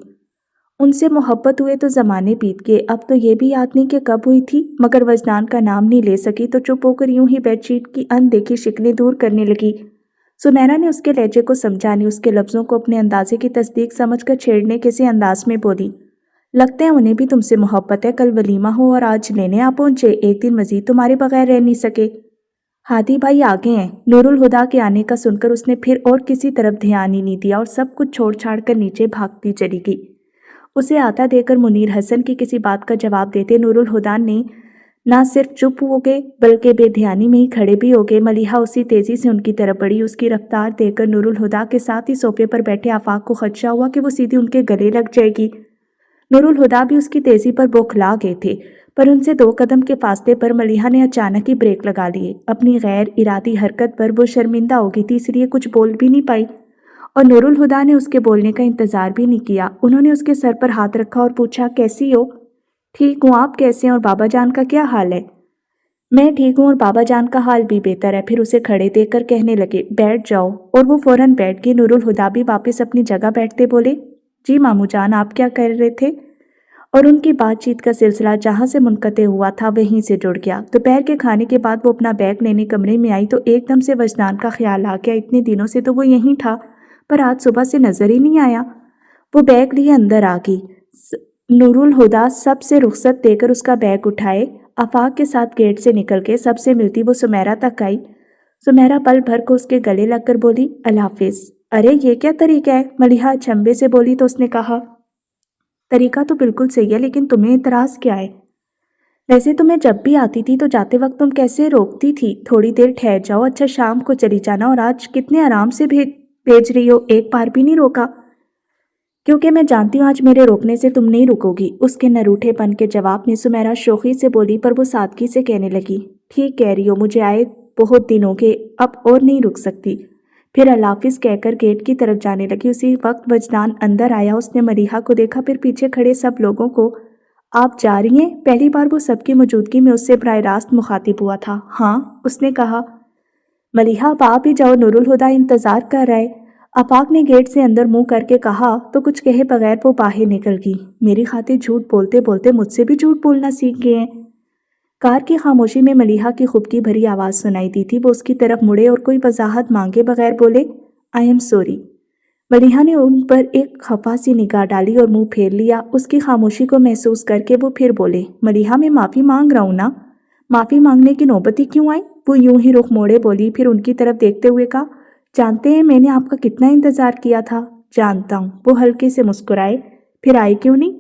उनसे मोहब्बत हुए तो ज़माने बीत गए, अब तो ये भी याद नहीं कि कब हुई थी। मगर वजदान का नाम नहीं ले सकी तो चुप होकर यूं ही बेडशीट की अनदेखी शिकलें दूर करने लगी। सुनैना ने उसके लहजे को समझा नहीं, उसके लफ्ज़ों को अपने अंदाजे की तस्दीक समझकर छेड़ने के से अंदाज में बोली, लगता है उन्हें भी तुमसे मोहब्बत है। कल वलीमा हो और आज लेने आ पहुंचे, एक दिन मजीद तुम्हारे बगैर रह नहीं सके। हादी भाई आगे हैं। नूरुल हुदा के आने का सुनकर उसने फिर और किसी तरफ ध्यान ही नहीं दिया और सब कुछ छोड़ छाड़ कर नीचे भागती चली गई। उसे आता देकर मुनीर हसन की किसी बात का जवाब देते नूरुल हुदा ने ना सिर्फ चुप हो गए बल्कि बेध्यानी में ही खड़े भी हो गए। मलिहा उसी तेजी से उनकी तरफ बढ़ी। उसकी रफ्तार देखकर नूरुल हुदा के साथ ही सोफे पर बैठे आफाक को खदशा हुआ कि वो सीधी उनके गले लग जाएगी। नूरुल हुदा भी उसकी तेजी पर बौखला गए थे, पर उनसे 2 कदम के फासले पर मलिहा ने अचानक ही ब्रेक लगा लिए। अपनी गैर इरादी हरकत पर वो शर्मिंदा हो गई थी, इसलिए कुछ बोल भी नहीं पाई और नूरुल हुदा ने उसके बोलने का इंतजार भी नहीं किया। उन्होंने उसके सर पर हाथ रखा और पूछा, कैसी हो? ठीक हूँ, आप कैसे हैं और बाबा जान का क्या हाल है? मैं ठीक हूँ और बाबा जान का हाल भी बेहतर है। फिर उसे खड़े देखकर कहने लगे, बैठ जाओ। और वो फौरन बैठ गई। नूरुल हुदा भी वापस अपनी जगह बैठते बोले, जी मामू जान, आप क्या कर रहे थे? और उनकी बातचीत का सिलसिला जहाँ से मुनक़ते हुआ था वहीं से जुड़ गया। दोपहर के खाने के बाद वो अपना बैग लेने कमरे में आई तो एकदम से वजदान का ख्याल आ गया। इतने दिनों से तो वो यहीं था, पर आज सुबह से नजर ही नहीं आया। वो बैग लिए अंदर आ गई। नूरुल हुदा सबसे रुखसत देकर उसका बैग उठाए आफाक के साथ गेट से निकल के सबसे मिलती वो सुमेरा तक आई। सुमेरा पल भर को उसके गले लगकर बोली, अल्लाह हाफिज। अरे ये क्या तरीका है? मलिहा अचंभे से बोली तो उसने कहा, तरीका तो बिल्कुल सही है, लेकिन तुम्हें इतराज क्या है? वैसे तो मैं जब भी आती थी तो जाते वक्त तुम कैसे रोकती थी, थोड़ी देर ठहर जाओ, अच्छा शाम को चली जाना, और आज कितने आराम से भेज रही हो, एक बार भी नहीं रोका। क्योंकि मैं जानती हूँ आज मेरे रोकने से तुम नहीं रुकोगी। उसके नरूठेपन के जवाब में सुमेरा शोखी से बोली, पर वो सादगी से कहने लगी, ठीक कह रही हो, मुझे आए बहुत दिन हो गए, अब और नहीं रुक सकती। फिर अल्लाह हाफिज कहकर गेट की तरफ जाने लगी। उसी वक्त वजदान अंदर आया। उसने मलिहा को देखा, फिर पीछे खड़े सब लोगों को। आप जा रही हैं? पहली बार वो सबकी मौजूदगी में उससे बराह रास्त मुखातिब हुआ था। हाँ, उसने कहा। मलिहा अब आप ही जाओ, नूरुल हुदा इंतजार कर रहा है। आफाक ने गेट से अंदर मुंह करके कहा तो कुछ कहे बगैर वो बाहर निकल गई। मेरी खातिर झूठ बोलते बोलते मुझसे भी झूठ बोलना सीख गए हैं। कार की खामोशी में मलिहा की खुफकी भरी आवाज़ सुनाई दी थी। वो उसकी तरफ मुड़े और कोई वजाहत मांगे बगैर बोले, आई एम सॉरी। मलिहा ने उन पर एक खफा सी निगाह डाली और मुंह फेर लिया। उसकी खामोशी को महसूस करके वो फिर बोले, मलिहा मैं माफ़ी मांग रहा हूँ ना। माफ़ी मांगने की नौबत ही क्यों आई? वो यूं ही रुख मोड़े बोली, फिर उनकी तरफ देखते हुए कहा, जानते हैं मैंने आपका कितना इंतज़ार किया था? जानता हूँ। वो हल्के से मुस्कुराए, फिर आए क्यों नहीं?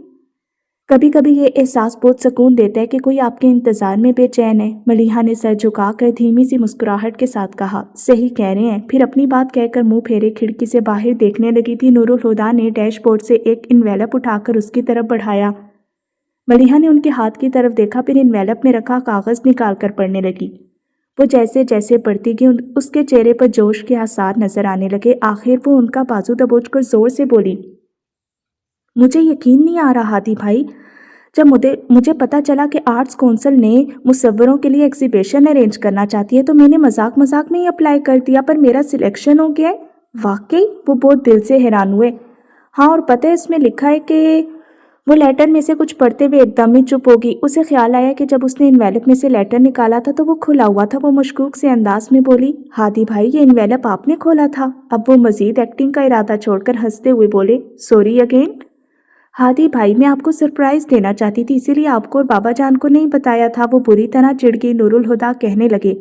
कभी कभी ये एहसास बहुत सुकून देता है कि कोई आपके इंतज़ार में बेचैन है। मलिहा ने सर झुकाकर धीमी सी मुस्कुराहट के साथ कहा, सही कह रहे हैं। फिर अपनी बात कहकर मुंह फेरे खिड़की से बाहर देखने लगी थी। नूरुल हुदा ने डैशबोर्ड से एक इन्वेलप उठाकर उसकी तरफ बढ़ाया। मलिहा ने उनके हाथ की तरफ देखा, फिर इन्वेलप में रखा कागज़ निकाल कर पढ़ने लगी। وہ جیسے جیسے بڑھتی گئی اس کے چہرے پر جوش کے آثار نظر آنے لگے۔ آخر وہ ان کا بازو دبوچ کر زور سے بولی، مجھے یقین نہیں آ رہا ہادی بھائی، جب مجھے پتا چلا کہ آرٹس کونسل نے مصوروں کے لیے ایگزیبیشن ارینج کرنا چاہتی ہے تو میں نے مذاق مذاق میں ہی اپلائی کر دیا، پر میرا سلیکشن ہو گیا ہے۔ واقعی؟ وہ بہت دل سے حیران ہوئے۔ ہاں، اور پتہ ہے اس میں لکھا ہے کہ… وہ لیٹر میں سے کچھ پڑھتے ہوئے ایک دم ہی چپ ہوگی۔ اسے خیال آیا کہ جب اس نے انویلپ میں سے لیٹر نکالا تھا تو وہ کھلا ہوا تھا۔ وہ مشکوک سے انداز میں بولی، ہادی بھائی یہ انویلپ آپ نے کھولا تھا؟ اب وہ مزید ایکٹنگ کا ارادہ چھوڑ کر ہنستے ہوئے بولے، سوری اگین۔ ہادی بھائی میں آپ کو سرپرائز دینا چاہتی تھی، اسی لیے آپ کو اور بابا جان کو نہیں بتایا تھا۔ وہ بری طرح چڑ گئی۔ نور الہدیٰ کہنے لگے،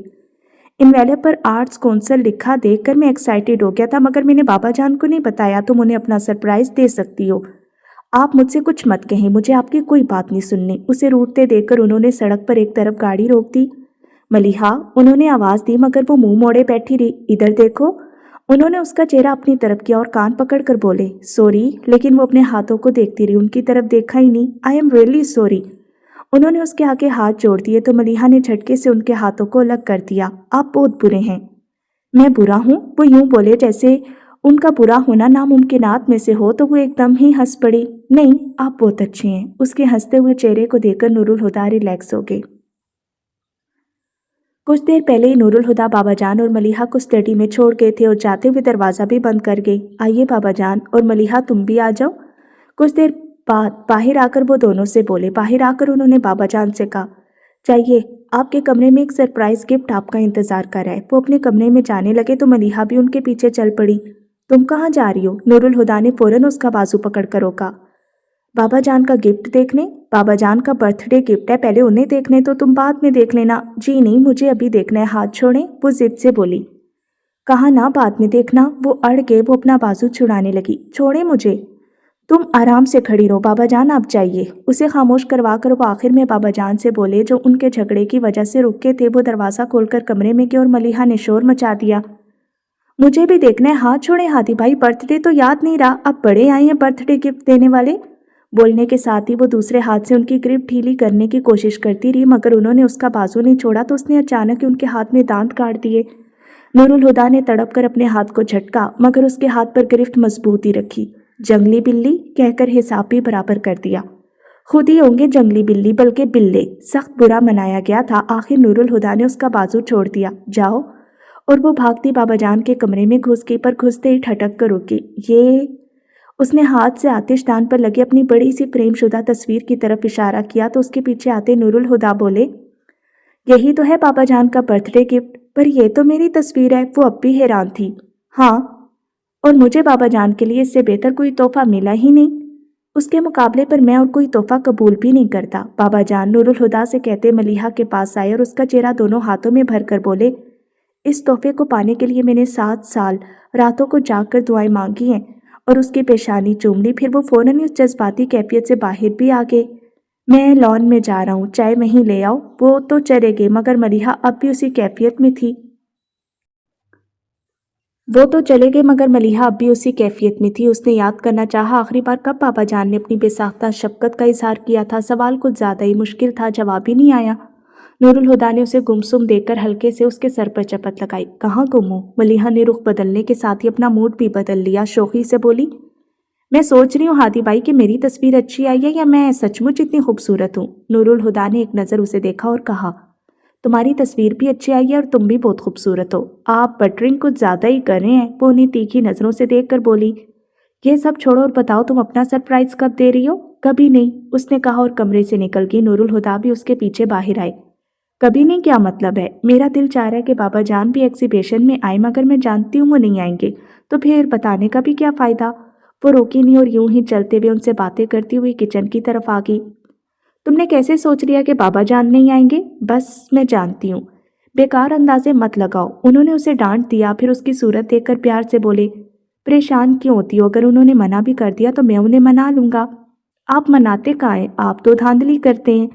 انویلپ پر آرٹس کونسل لکھا دیکھ کر میں ایکسائٹیڈ ہو گیا تھا، مگر میں نے بابا جان کو نہیں بتایا۔ تم انہیں اپنا سرپرائز دے سکتی ہو۔ آپ مجھ سے کچھ مت کہیں، مجھے آپ کی کوئی بات نہیں سننی۔ اسے روٹتے دیکھ کر انہوں نے سڑک پر ایک طرف گاڑی روک دی۔ ملیحہ، انہوں نے آواز دی مگر وہ منہ موڑے بیٹھی رہی۔ ادھر دیکھو۔ انہوں نے اس کا چہرہ اپنی طرف کیا اور کان پکڑ کر بولے، سوری، لیکن وہ اپنے ہاتھوں کو دیکھتی رہی، ان کی طرف دیکھا ہی نہیں۔ I am really sorry. انہوں نے اس کے آگے ہاتھ جوڑ دیے تو ملیحہ نے جھٹکے سے ان کے ہاتھوں کو الگ کر دیا۔ آپ بہت برے ہیں۔ میں برا ہوں؟ وہ یوں بولے جیسے ان کا برا ہونا ناممکنات میں سے ہو، تو وہ ایک دم ہی ہنس پڑی۔ نہیں، آپ بہت اچھے ہیں۔ اس کے ہنستے ہوئے چہرے کو دیکھ کر نور الہدیٰ ریلیکس ہو گئے۔ کچھ دیر پہلے ہی نور الہدیٰ بابا جان اور ملیحہ کو اسٹڈی میں چھوڑ گئے تھے اور جاتے ہوئے دروازہ بھی بند کر گئی۔ آئیے بابا جان اور ملیحہ تم بھی آ جاؤ۔ کچھ دیر بعد باہر آ کر وہ دونوں سے بولے۔ باہر آ کر انہوں نے بابا جان سے کہا، چاہیے آپ کے کمرے میں ایک سرپرائز گفٹ آپ کا انتظار کر رہا ہے۔ وہ اپنے کمرے میں جانے لگے تو ملیحہ بھی ان کے پیچھے چل پڑی۔ تم کہاں جا رہی ہو؟ نور الہدیٰ نے فوراً اس کا بازو پکڑ کر روکا۔ بابا جان کا گفٹ دیکھنے؟ بابا جان کا برتھ ڈے گفٹ ہے، پہلے انہیں دیکھنے تو تم بعد میں دیکھ لینا۔ جی نہیں، مجھے ابھی دیکھنا ہے، ہاتھ چھوڑیں، وہ ضد سے بولی۔ کہا نا بعد میں دیکھنا۔ وہ اڑ گئے۔ وہ اپنا بازو چھڑانے لگی۔ چھوڑیں مجھے۔ تم آرام سے کھڑی رہو، بابا جان آپ جائیے۔ اسے خاموش کروا کر وہ آخر میں بابا جان سے بولے جو ان کے جھگڑے کی وجہ سے رکے تھے۔ وہ دروازہ کھول کر کمرے میں گئے اور ملیحہ نے شور مچا دیا، مجھے بھی دیکھنا ہے، ہاتھ چھوڑیں ہادی بھائی، برتھ ڈے تو یاد نہیں رہا، اب بڑے آئے ہیں برتھ ڈے گفٹ دینے والے۔ بولنے کے ساتھ ہی وہ دوسرے ہاتھ سے ان کی گرپ ڈھیلی کرنے کی کوشش کرتی رہی، مگر انہوں نے اس کا بازو نہیں چھوڑا تو اس نے اچانک ہی ان کے ہاتھ میں دانت کاٹ دیے۔ نور الہدیٰ نے تڑپ کر اپنے ہاتھ کو جھٹکا، مگر اس کے ہاتھ پر گرفت مضبوط ہی رکھی۔ جنگلی بلی کہہ کر حساب بھی برابر کر دیا۔ خود ہی ہوں گے جنگلی بلی، بلکہ بلے۔ سخت برا منایا گیا تھا۔ آخر نور الہدیٰ نے اس کا بازو چھوڑ دیا۔ جاؤ۔ اور وہ بھاگتی بابا جان کے کمرے میں گھس گئی، پر گھستے ہی ٹھٹک کر رکی۔ یہ… اس نے ہاتھ سے آتش دان پر لگی اپنی بڑی سی فریم شدہ تصویر کی طرف اشارہ کیا تو اس کے پیچھے آتے نور الہدیٰ بولے، یہی تو ہے بابا جان کا برتھ ڈے گفٹ، پر یہ تو میری تصویر ہے۔ وہ اب بھی حیران تھی۔ ہاں، اور مجھے بابا جان کے لیے اس سے بہتر کوئی تحفہ ملا ہی نہیں۔ اس کے مقابلے پر میں اور کوئی تحفہ قبول بھی نہیں کرتا۔ بابا جان نور الہدیٰ سے کہتے ملیحہ کے پاس آئے اور اس کا چہرہ دونوں ہاتھوں میں بھر کر بولے، اس تحفے کو پانے کے لیے میں نے 7 سال راتوں کو جاگ کر دعائیں مانگی ہیں، اور اس کی پیشانی چوم لی۔ پھر وہ فوراً اس جذباتی کیفیت سے باہر بھی آ گئے۔ میں لان میں جا رہا ہوں، چائے وہیں لے آؤ۔ وہ تو چلے گئے، مگر ملیحہ اب بھی اسی کیفیت میں تھی۔ اس نے یاد کرنا چاہا آخری بار کب بابا جان نے اپنی بے ساختہ شفقت کا اظہار کیا تھا۔ سوال کچھ زیادہ ہی مشکل تھا، جواب ہی نہیں آیا۔ نور الہدیٰ نے اسے گمسم دیکھ کر ہلکے سے اس کے سر پر چپت لگائی۔ کہاں گم ہو؟ ملیحہ نے رخ بدلنے کے ساتھ ہی اپنا موڈ بھی بدل لیا، شوخی سے بولی، میں سوچ رہی ہوں ہادی بھائی کہ میری تصویر اچھی آئی ہے یا میں سچ مچ اتنی خوبصورت ہوں؟ نور الہدیٰ نے ایک نظر اسے دیکھا اور کہا، تمہاری تصویر بھی اچھی آئی ہے اور تم بھی بہت خوبصورت ہو۔ آپ بٹرنگ کچھ زیادہ ہی کر رہے ہیں۔ وہ انہیں تیکھی نظروں سے دیکھ کر بولی، یہ سب چھوڑو اور بتاؤ تم اپنا سرپرائز کب دے رہی ہو؟ کبھی نہیں، اس نے کہا اور کمرے سے نکل گئی۔ نور الہدیٰ بھی اس کے پیچھے باہر آئے۔ کبھی نہیں کیا مطلب ہے؟ میرا دل چاہ رہا ہے کہ بابا جان بھی ایگزیبیشن میں آئیں، مگر میں جانتی ہوں وہ نہیں آئیں گے، تو پھر بتانے کا بھی کیا فائدہ؟ وہ روکی نہیں اور یوں ہی چلتے ہوئے ان سے باتیں کرتی ہوئی کچن کی طرف آ گئی۔ تم نے کیسے سوچ لیا کہ بابا جان نہیں آئیں گے؟ بس میں جانتی ہوں، بیکار اندازے مت لگاؤ۔ انہوں نے اسے ڈانٹ دیا، پھر اس کی صورت دیکھ کر پیار سے بولے، پریشان کیوں ہوتی ہو؟ اگر انہوں نے منع بھی کر دیا تو میں انہیں منا لوں گا۔ آپ مناتے کہاں ہیں؟ آپ تو دھاندلی کرتے ہیں۔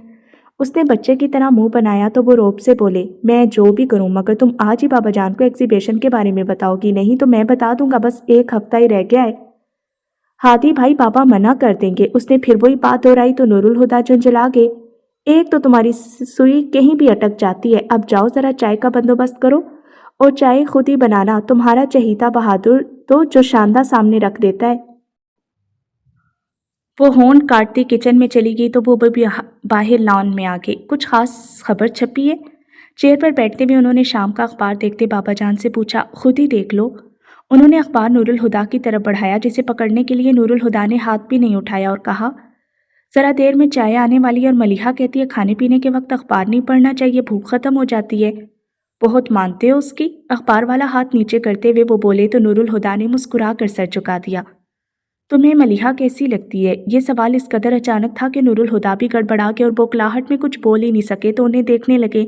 اس نے بچے کی طرح منہ بنایا تو وہ روب سے بولے، میں جو بھی کروں مگر تم آج ہی بابا جان کو ایگزیبیشن کے بارے میں بتاؤ گی، نہیں تو میں بتا دوں گا، بس 1 ہفتہ ہی رہ گیا ہے۔ ہادی بھائی بابا منع کر دیں گے۔ اس نے پھر وہی بات دہرائی تو نور الہدیٰ جھنجھلا گئے۔ ایک تو تمہاری سوئی کہیں بھی اٹک جاتی ہے۔ اب جاؤ ذرا چائے کا بندوبست کرو، اور چائے خود ہی بنانا، تمہارا چہیتا بہادر تو جو شاندار سامنے رکھ دیتا ہے۔ وہ ہون کاٹتی کچن میں چلی گئی تو وہ بھی باہر لان میں آ گئی۔ کچھ خاص خبر چھپی ہے؟ چیئر پر بیٹھتے ہوئے انہوں نے شام کا اخبار دیکھتے بابا جان سے پوچھا۔ خود ہی دیکھ لو۔ انہوں نے اخبار نور الہدا کی طرف بڑھایا، جسے پکڑنے کے لیے نور الہدا نے ہاتھ بھی نہیں اٹھایا، اور کہا، ذرا دیر میں چائے آنے والی ہے اور ملیحہ کہتی ہے کھانے پینے کے وقت اخبار نہیں پڑھنا چاہیے، بھوک ختم ہو جاتی ہے۔ بہت مانتے ہو اس کی؟ اخبار والا ہاتھ نیچے کرتے ہوئے وہ بولے تو نور الہدا نے مسکرا کر سر جھکا دیا۔ تمہیں ملیحہ کیسی لگتی ہے؟ یہ سوال اس قدر اچانک تھا کہ نور الہدا بھی گڑبڑا گئے اور بوکھلاہٹ میں کچھ بول ہی نہیں سکے تو انہیں دیکھنے لگے۔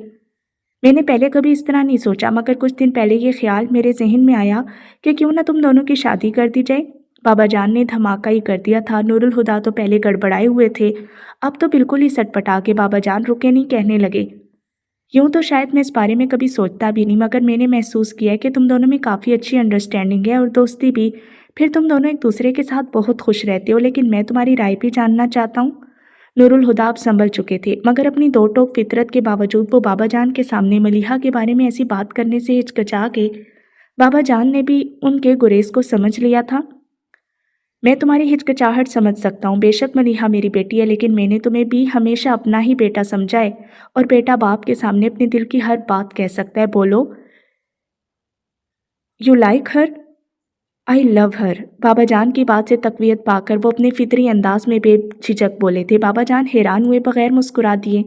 میں نے پہلے کبھی اس طرح نہیں سوچا، مگر کچھ دن پہلے یہ خیال میرے ذہن میں آیا کہ کیوں نہ تم دونوں کی شادی کر دی جائے۔ بابا جان نے دھماکہ ہی کر دیا تھا۔ نور الہدا تو پہلے گڑبڑائے ہوئے تھے، اب تو بالکل ہی سٹ پٹا کے بابا جان رکے نہیں، کہنے لگے، یوں تو شاید میں اس بارے میں کبھی سوچتا بھی نہیں، مگر میں نے محسوس کیا ہے کہ تم دونوں میں کافی اچھی انڈرسٹینڈنگ ہے اور دوستی بھی، پھر تم دونوں ایک دوسرے کے ساتھ بہت خوش رہتے ہو، لیکن میں تمہاری رائے بھی جاننا چاہتا ہوں۔ نور الہدا اب سنبھل چکے تھے، مگر اپنی دو ٹوک فطرت کے باوجود وہ بابا جان کے سامنے ملیحہ کے بارے میں ایسی بات کرنے سے ہچکچا گئے۔ بابا جان نے بھی ان کے گریز کو سمجھ لیا تھا۔ میں تمہاری ہچکچاہٹ سمجھ سکتا ہوں، بے شک ملیحہ میری بیٹی ہے، لیکن میں نے تمہیں بھی ہمیشہ اپنا ہی بیٹا سمجھا ہے، اور بیٹا باپ کے سامنے اپنے دل کی ہر بات کہہ سکتا ہے۔ بولو، یو لائک ہر؟ آئی لو ہر۔ بابا جان کی بات سے تقویت پا کر وہ اپنے فطری انداز میں بے جھجک بولے تھے۔ بابا جان حیران ہوئے بغیر مسکرا دیے،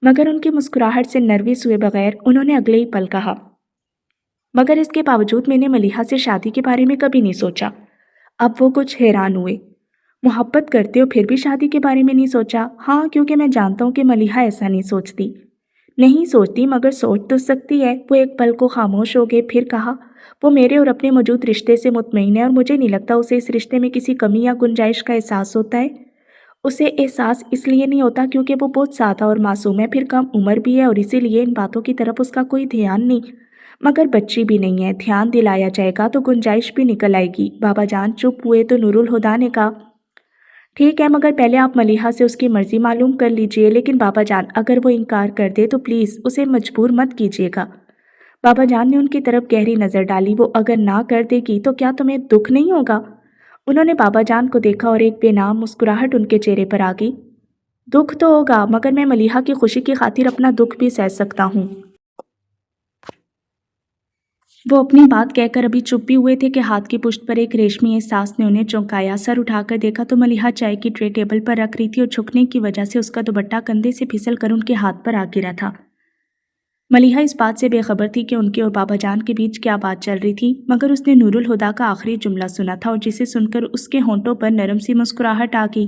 مگر ان کی مسکراہٹ سے نروس ہوئے بغیر انہوں نے اگلے ہی پل کہا، مگر اس کے باوجود میں نے ملیحہ سے شادی کے بارے میں کبھی نہیں سوچا۔ اب وہ کچھ حیران ہوئے۔ محبت کرتے ہو پھر بھی شادی کے بارے میں نہیں سوچا؟ ہاں، کیونکہ میں جانتا ہوں کہ ملیحہ ایسا نہیں سوچتی۔ نہیں سوچتی، مگر سوچ تو سکتی ہے۔ وہ ایک پل کو خاموش ہو گئے، پھر کہا، وہ میرے اور اپنے موجود رشتے سے مطمئن ہے، اور مجھے نہیں لگتا اسے اس رشتے میں کسی کمی یا گنجائش کا احساس ہوتا ہے۔ اسے احساس اس لیے نہیں ہوتا کیونکہ وہ بہت سادہ اور معصوم ہے، پھر کم عمر بھی ہے، اور اسی لیے ان باتوں کی طرف اس کا کوئی دھیان نہیں۔ مگر بچی بھی نہیں ہے، دھیان دلایا جائے گا تو گنجائش بھی نکل آئے گی۔ بابا جان چپ ہوئے تو نور الہدا نے کہا، ٹھیک ہے، مگر پہلے آپ ملیحہ سے اس کی مرضی معلوم کر لیجئے۔ لیکن بابا جان، اگر وہ انکار کر دے تو پلیز اسے مجبور مت کیجیے گا۔ بابا جان نے ان کی طرف گہری نظر ڈالی۔ وہ اگر نہ کر دے گی تو کیا تمہیں دکھ نہیں ہوگا؟ انہوں نے بابا جان کو دیکھا اور ایک بے نام مسکراہٹ ان کے چہرے پر آ گئی۔ دکھ تو ہوگا، مگر میں ملیحہ کی خوشی کی خاطر اپنا دکھ بھی سہ سکتا ہوں۔ وہ اپنی بات کہہ کر ابھی چپ بھی ہوئے تھے کہ ہاتھ کی پشت پر ایک ریشمی احساس نے انہیں چونکایا۔ سر اٹھا کر دیکھا تو ملیحہ چائے کی ٹرے ٹیبل پر رکھ رہی تھی، اور جھکنے کی وجہ سے اس کا دوپٹہ کندھے سے پھسل کر ان کے ہاتھ پر آ گرا تھا۔ ملیحہ اس بات سے بے خبر تھی کہ ان کے اور بابا جان کے بیچ کیا بات چل رہی تھی، مگر اس نے نور الہدا کا آخری جملہ سنا تھا، اور جسے سن کر اس کے ہونٹوں پر نرم سی مسکراہٹ آ گئی۔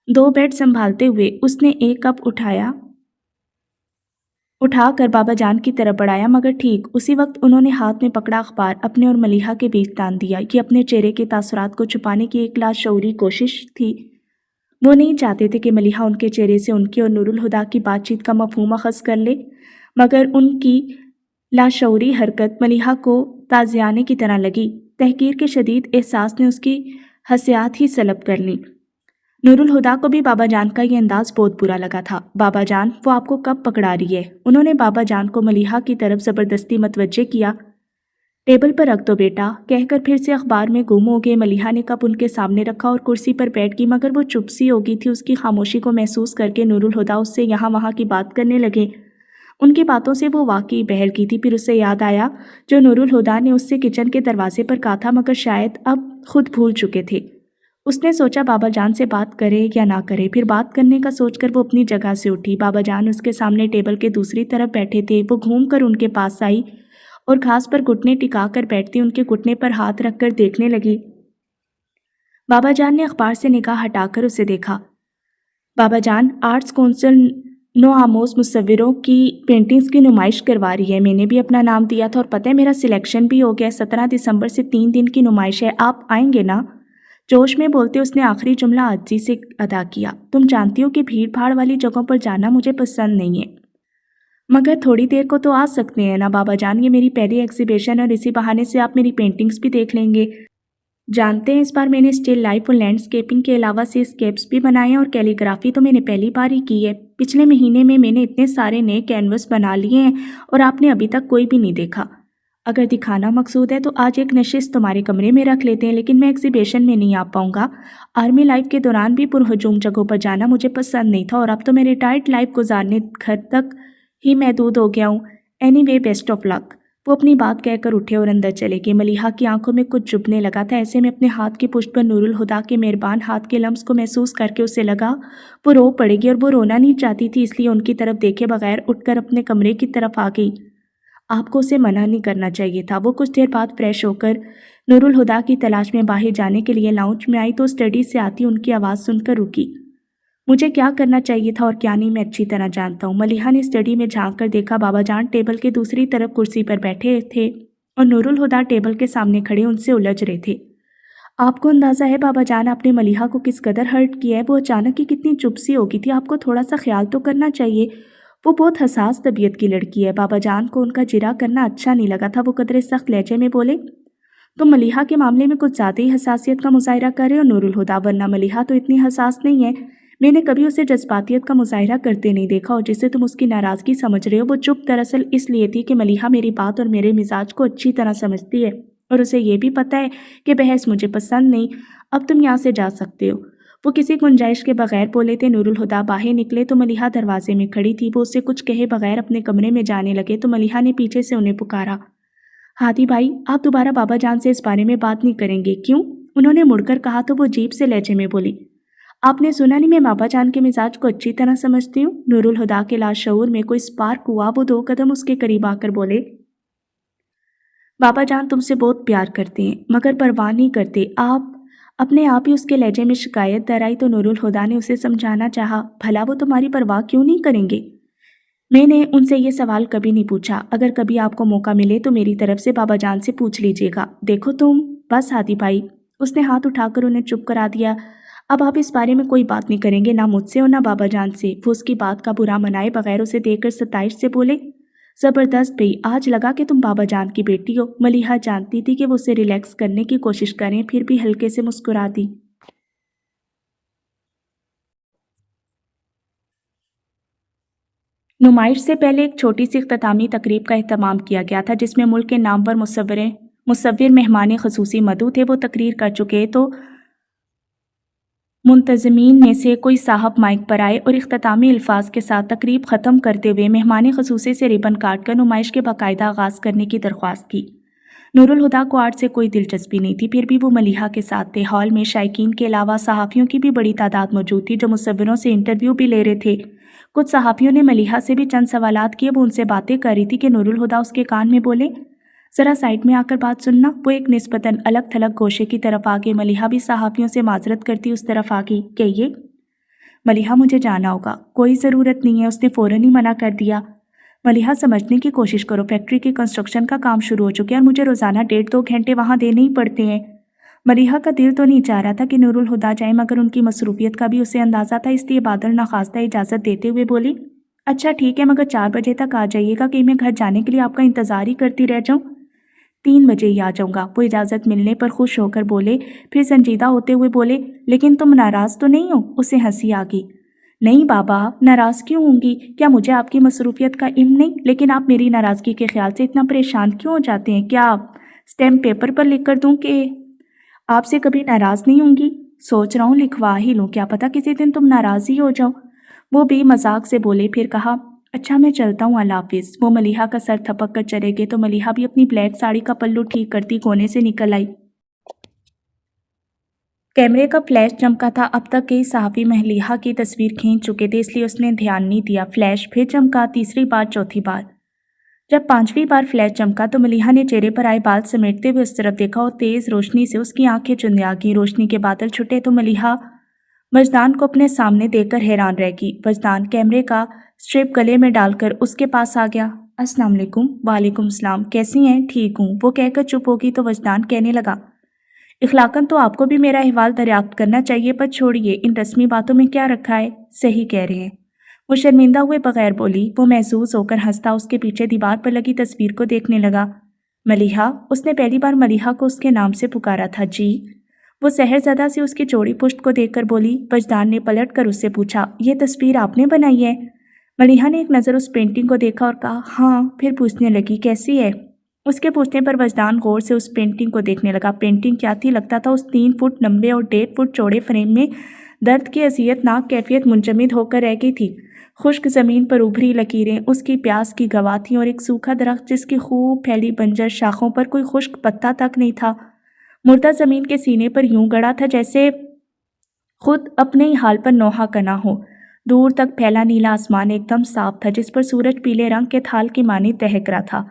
دو بیڈ سنبھالتے ہوئے اس نے ایک کپ اٹھا کر بابا جان کی طرف بڑھایا، مگر ٹھیک اسی وقت انہوں نے ہاتھ میں پکڑا اخبار اپنے اور ملیحہ کے بیچ ڈال دیا۔ یہ اپنے چہرے کے تاثرات کو چھپانے کی ایک لاشعوری کوشش تھی۔ وہ نہیں چاہتے تھے کہ ملیحہ ان کے چہرے سے ان کی اور نور الہدا کی بات چیت کا مفہوم اخذ کر لے، مگر ان کی لاشعوری حرکت ملیحہ کو تازیانے کی طرح لگی۔ تحقیر کے شدید احساس نے اس کی حسیات ہی سلب کر لیں۔ نور الہدا کو بھی بابا جان کا یہ انداز بہت برا لگا تھا۔ بابا جان، وہ آپ کو کب پکڑا رہی ہے؟ انہوں نے بابا جان کو ملیحہ کی طرف زبردستی متوجہ کیا۔ ٹیبل پر رکھ دو بیٹا، کہہ کر پھر سے اخبار میں گم ہو گئے۔ ملیحہ نے کپ ان کے سامنے رکھا اور کرسی پر بیٹھ گئی، مگر وہ چپ سی ہو گئی تھی۔ اس کی خاموشی کو محسوس کر کے نور الہدا اس سے یہاں وہاں کی بات کرنے لگے۔ ان کی باتوں سے وہ واقعی بہل گئی تھی۔ پھر اسے یاد آیا جو نور الہدا نے اس سے کچن کے دروازے پر کہا تھا، مگر شاید اب خود بھول چکے تھے۔ اس نے سوچا بابا جان سے بات کرے یا نہ کرے، پھر بات کرنے کا سوچ کر وہ اپنی جگہ سے اٹھی۔ بابا جان اس کے سامنے ٹیبل کے دوسری طرف بیٹھے تھے۔ وہ گھوم کر ان کے پاس آئی اور گھاس پر گھٹنے ٹکا کر بیٹھتی ان کے گھٹنے پر ہاتھ رکھ کر دیکھنے لگی۔ بابا جان نے اخبار سے نگاہ ہٹا کر اسے دیکھا۔ بابا جان، آرٹس کونسل نو آموز مصوروں کی پینٹنگز کی نمائش کروا رہی ہے۔ میں نے بھی اپنا نام دیا تھا اور پتہ ہے میرا سلیکشن بھی ہو گیا۔ 17 دسمبر سے 3 دن کی نمائش ہے، آپ آئیں گے نا؟ جوش میں بولتے اس نے آخری جملہ عاجزی سے ادا کیا۔ تم جانتی ہو کہ بھیڑ بھاڑ والی جگہوں پر جانا مجھے پسند نہیں ہے، مگر تھوڑی دیر کو تو آ سکتے ہیں نا بابا جان، یہ میری پہلی ایگزیبیشن ہے اور اسی بہانے سے آپ میری پینٹنگز بھی دیکھ لیں گے۔ जानते हैं, इस बार मैंने स्टिल लाइफ और लैंडस्केपिंग के अलावा से स्केप्स भी बनाए हैं और कैलीग्राफी तो मैंने पहली बार ही की है। पिछले महीने में मैंने इतने सारे नए कैनवस बना लिए हैं और आपने अभी तक कोई भी नहीं देखा। अगर दिखाना मकसूद है तो आज एक नशिस्त तुम्हारे कमरे में रख लेते हैं, लेकिन मैं एग्जीबिशन में नहीं आ पाऊंगा। आर्मी लाइफ के दौरान भी पुरहजूम जगहों पर जाना मुझे पसंद नहीं था और अब तो मैं रिटायर्ड लाइफ गुजारने घर तक ही महदूद हो गया हूँ। Anyway, best of luck. वो अपनी बात कहकर उठे और अंदर चले गए। मलिहा की आंखों में कुछ चुभने लगा था। ऐसे में अपने हाथ की पुष्ट पर नूरुल हुदा के मेहरबान हाथ के लम्स को महसूस करके उसे लगा वो रो पड़ेगी, और वो रोना नहीं चाहती थी, इसलिए उनकी तरफ देखे बगैर उठकर अपने कमरे की तरफ आ गई। आपको उसे मना नहीं करना चाहिए था। वो कुछ देर बाद फ्रेश होकर नूरुल हुदा की तलाश में बाहर जाने के लिए लाउंज में आई तो स्टडी से आती उनकी आवाज़ सुनकर रुकी। मुझे क्या करना चाहिए था और क्या नहीं मैं अच्छी तरह जानता हूँ। मलिहा ने स्टडी में झांक कर देखा। बाबा जान टेबल के दूसरी तरफ कुर्सी पर बैठे थे और नूरुल हुदा टेबल के सामने खड़े उनसे उलझ रहे थे। आपको अंदाज़ा है बाबा जान आपने मलिहा को किस कदर हर्ट किया है? वो अचानक ही कितनी चुप सी हो गई थी। आपको थोड़ा सा ख्याल तो करना चाहिए। वो बहुत हसास तबीयत की लड़की है। बाबा जान को उनका जिरा करना अच्छा नहीं लगा था। वो कदरे सख्त लहजे में बोले, तुम मलिहा के मामले में कुछ ज़्यादा ही हसासियत का मुजाहिरा कर रहे हो नूरुल हुदा, वरना मलिहा तो इतनी हसास नहीं है। मैंने कभी उसे जज्बातियत का मुजाहिरा करते नहीं देखा, और जिसे तुम उसकी नाराज़गी समझ रहे हो वो चुप दरअसल इसलिए थी कि मलिहा मेरी बात और मेरे मिजाज को अच्छी तरह समझती है और उसे ये भी पता है कि बहस मुझे पसंद नहीं। अब तुम यहाँ से जा सकते हो। वो किसी गुंजाइश के बगैर बोले थे। नूरुल हुदा बाहर निकले तो मलिहा दरवाजे में खड़ी थी। वो उससे कुछ कहे बगैर अपने कमरे में जाने लगे तो मलिहा ने पीछे से उन्हें पुकारा, हादी भाई, आप दोबारा बाबा जान से इस बारे में बात नहीं करेंगे क्यों? उन्होंने मुड़कर कहा तो वो अजीब से लहजे में बोली, आपने सुना नहीं मैं बाबा जान के मिजाज को अच्छी तरह समझती हूँ। नूरुल हुदा के लाशऊर में कोई स्पार्क हुआ। वो 2 कदम उसके करीब आकर बोले, बाबा जान तुमसे बहुत प्यार करते हैं मगर परवाह नहीं करते। आप अपने आप ही उसके लहजे में शिकायत दर आई तो नूरुल हुदा ने उसे समझाना चाहा, भला वो तुम्हारी परवाह क्यों नहीं करेंगे? मैंने उनसे ये सवाल कभी नहीं पूछा। अगर कभी आपको मौका मिले तो मेरी तरफ से बाबा जान से पूछ लीजिएगा। देखो तुम, बस हादी भाई। उसने हाथ उठाकर उन्हें चुप करा दिया। अब आप इस बारे में कोई बात नहीं करेंगे, ना मुझसे और ना बाबा जान से। वो उसकी बात का बुरा मनाए बगैर उसे देखकर सताइश से बोले, ज़बरदस्त भई, आज लगा कि तुम बाबा जान की बेटी हो। मलिहा जानती थी कि वो उसे रिलैक्स करने की कोशिश करें, फिर भी हल्के से मुस्कुरा दी। नुमाइश से पहले एक छोटी सी इख्तितामी तकरीब का एहतमाम किया गया था जिसमें मुल्क के नाम पर मुसव्विर मेहमान खसूसी मदऊ थे। वो तकरीर कर चुके तो मुंतज़मीन में से कोई साहब माइक पर आए और इख्तितामी अल्फाज के साथ तकरीब ख़त्म करते हुए मेहमान खसूसी से रिबन काट कर नुमाइश के बाकायदा आगाज़ करने की दरख्वास्त की। नूरुल हुदा को आर्ट से कोई दिलचस्पी नहीं थी, फिर भी वो मलिहा के साथ थे। हॉल में शायकीन के अलावा सहाफ़ियों की भी बड़ी तादाद मौजूद थी जो मुसव्विरों से इंटरव्यू भी ले रहे थे। कुछ सहाफ़ियों ने मलिहा से भी चंद सवालात किए। वो उनसे बातें कर रही थी कि नूरुल हुदा उसके कान में बोले, ज़रा साइड में आकर बात सुनना। वो एक निस्बतन अलग थलग गोशे की तरफ आ गए। मलिहा भी सहाफ़ियों से माजरत करती उस तरफ आ गई। कहिए मलिहा, मुझे जाना होगा। कोई ज़रूरत नहीं है, उसने फ़ौरन ही मना कर दिया। मलिहा, समझने की कोशिश करो, फैक्ट्री की कंस्ट्रक्शन का काम शुरू हो चुका है और मुझे रोज़ाना 1.5-2 घंटे वहाँ देने ही पड़ते हैं। मलिहा का दिल तो नहीं चाह रहा था कि नूरुल हुदा जाए, मगर उनकी मसरूफियत का भी उसे अंदाज़ा था, इसलिए बादल नाखास्ता इजाज़त देते हुए बोली, अच्छा ठीक है, मगर 4 बजे तक आ जाइएगा कि मैं घर जाने के लिए आपका इंतज़ार ही करती रह जाऊँ। 3 बजे ही आ जाऊँगा। वो इजाज़त मिलने पर खुश होकर बोले, फिर संजीदा होते हुए बोले, लेकिन तुम नाराज़ तो नहीं हो? उसे हंसी आ गई। नहीं बाबा, नाराज़ क्यों होंगी? क्या मुझे आपकी मसरूफियत का इल्म नहीं? लेकिन आप मेरी नाराज़गी के ख्याल से इतना परेशान क्यों हो जाते हैं? क्या आप स्टैम्प पेपर पर लिख कर दूँ कि आपसे कभी नाराज़ नहीं होंगी? सोच रहा हूँ लिखवा ही लूँ, क्या पता किसी दिन तुम नाराज़ ही हो जाओ। वो भी मजाक से बोले, फिर कहा, अच्छा मैं चलता हूँ, अल्लाह हाफिज़। वो मलिहा का सर थपक कर चले गए तो मलिहा भी अपनी ब्लैक साड़ी का पल्लू ठीक करती कोने से निकल आई। कैमरे का फ्लैश चमका था। अब तक कई सहाफ़ी मलिहा की तस्वीर खींच चुके थे, इसलिए उसने ध्यान नहीं दिया। फ्लैश फिर चमका, तीसरी बार, चौथी बार। जब 5वीं बार फ्लैश चमका तो मलिहा ने चेहरे पर आए बाल समेटते हुए उस तरफ देखा और तेज़ रोशनी से उसकी आंखें चुंधिया गईं। रोशनी के बादल छुटे तो मलिहा वजदान को अपने सामने देखकर हैरान रह गई। वजदान कैमरे का स्ट्रिप गले में डालकर उसके पास आ गया। अस्सलाम वालेकुम। वालेकुम सलाम। कैसी हैं? ठीक हूँ। वो कहकर चुप हो गई तो वजदान कहने लगा, इखलाकन तो आपको भी मेरा अहवाल दरियाफ्त करना चाहिए, पर छोड़िए, इन रस्मी बातों में क्या रखा है? सही कह रहे हैं। वो शर्मिंदा हुए बगैर बोली। वो महसूस होकर हंसता उसके पीछे दीवार पर लगी तस्वीर को देखने लगा। मलिहा, उसने पहली बार मलिहा को उसके नाम से पुकारा था। जी। वो सहरज़दा से उसकी चौड़ी पुश्त को देखकर बोली। वजदान ने पलट कर उससे पूछा, ये तस्वीर आपने बनाई है? मलिहा ने एक नज़र उस पेंटिंग को देखा और कहा, हाँ। फिर पूछने लगी, कैसी है? उसके पूछने पर वजदान गौर से उस पेंटिंग को देखने लगा। पेंटिंग क्या थी? लगता था उस 3 फुट लंबे और 1.5 फुट चौड़े फ्रेम में दर्द की अज़ियतनाक कैफियत मुंजमद होकर रह गई थी। खुश्क ज़मीन पर उभरी लकीरें, उसकी प्यास की गवाह थीं और एक सूखा दरख्त जिसकी खूब फैली बंजर शाखों पर कोई खुश्क पत्ता तक नहीं था, मुर्दा ज़मीन के सीने पर यूं गड़ा था जैसे खुद अपने ही हाल पर नौहा कना हो। दूर तक फैला नीला आसमान एकदम साफ था, जिस पर सूरज पीले रंग के थाल की मानी दहक रहा था।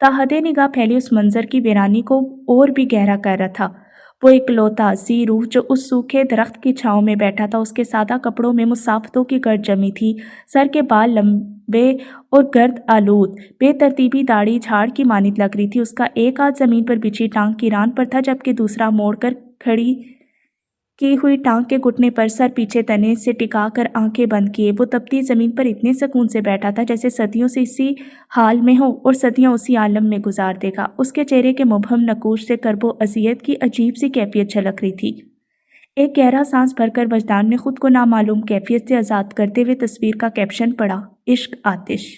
ताहदे निगाह फैली उस मंजर की वीरानी को और भी गहरा कर रहा था। वो इकलौता सी रूह जो उस सूखे दरख्त की छांव में बैठा था, उसके सादा कपड़ों में मुसाफतों की गर्द जमी थी। सर के बाल लंबे और गर्द आलूद, बेतरतीबी दाढ़ी झाड़ की मानित लग रही थी। उसका एक हाथ जमीन पर बिछी टांग की रान पर था, जबकि दूसरा मोड़कर खड़ी की हुई टांग के घुटने पर सर पीछे तने से टिका कर आंखें बंद किए वो तपती जमीन पर इतने सुकून से बैठा था जैसे सदियों से इसी हाल में हो और सदियां उसी आलम में गुजार देगा। उसके चेहरे के मुबहम नकूश से करबो अजियत की अजीब सी कैफियत झलक रही थी। एक गहरा सांस भरकर वजदान ने खुद को नामालूम कैफियत से आज़ाद करते हुए तस्वीर का कैप्शन पढ़ा, इश्क आतिश।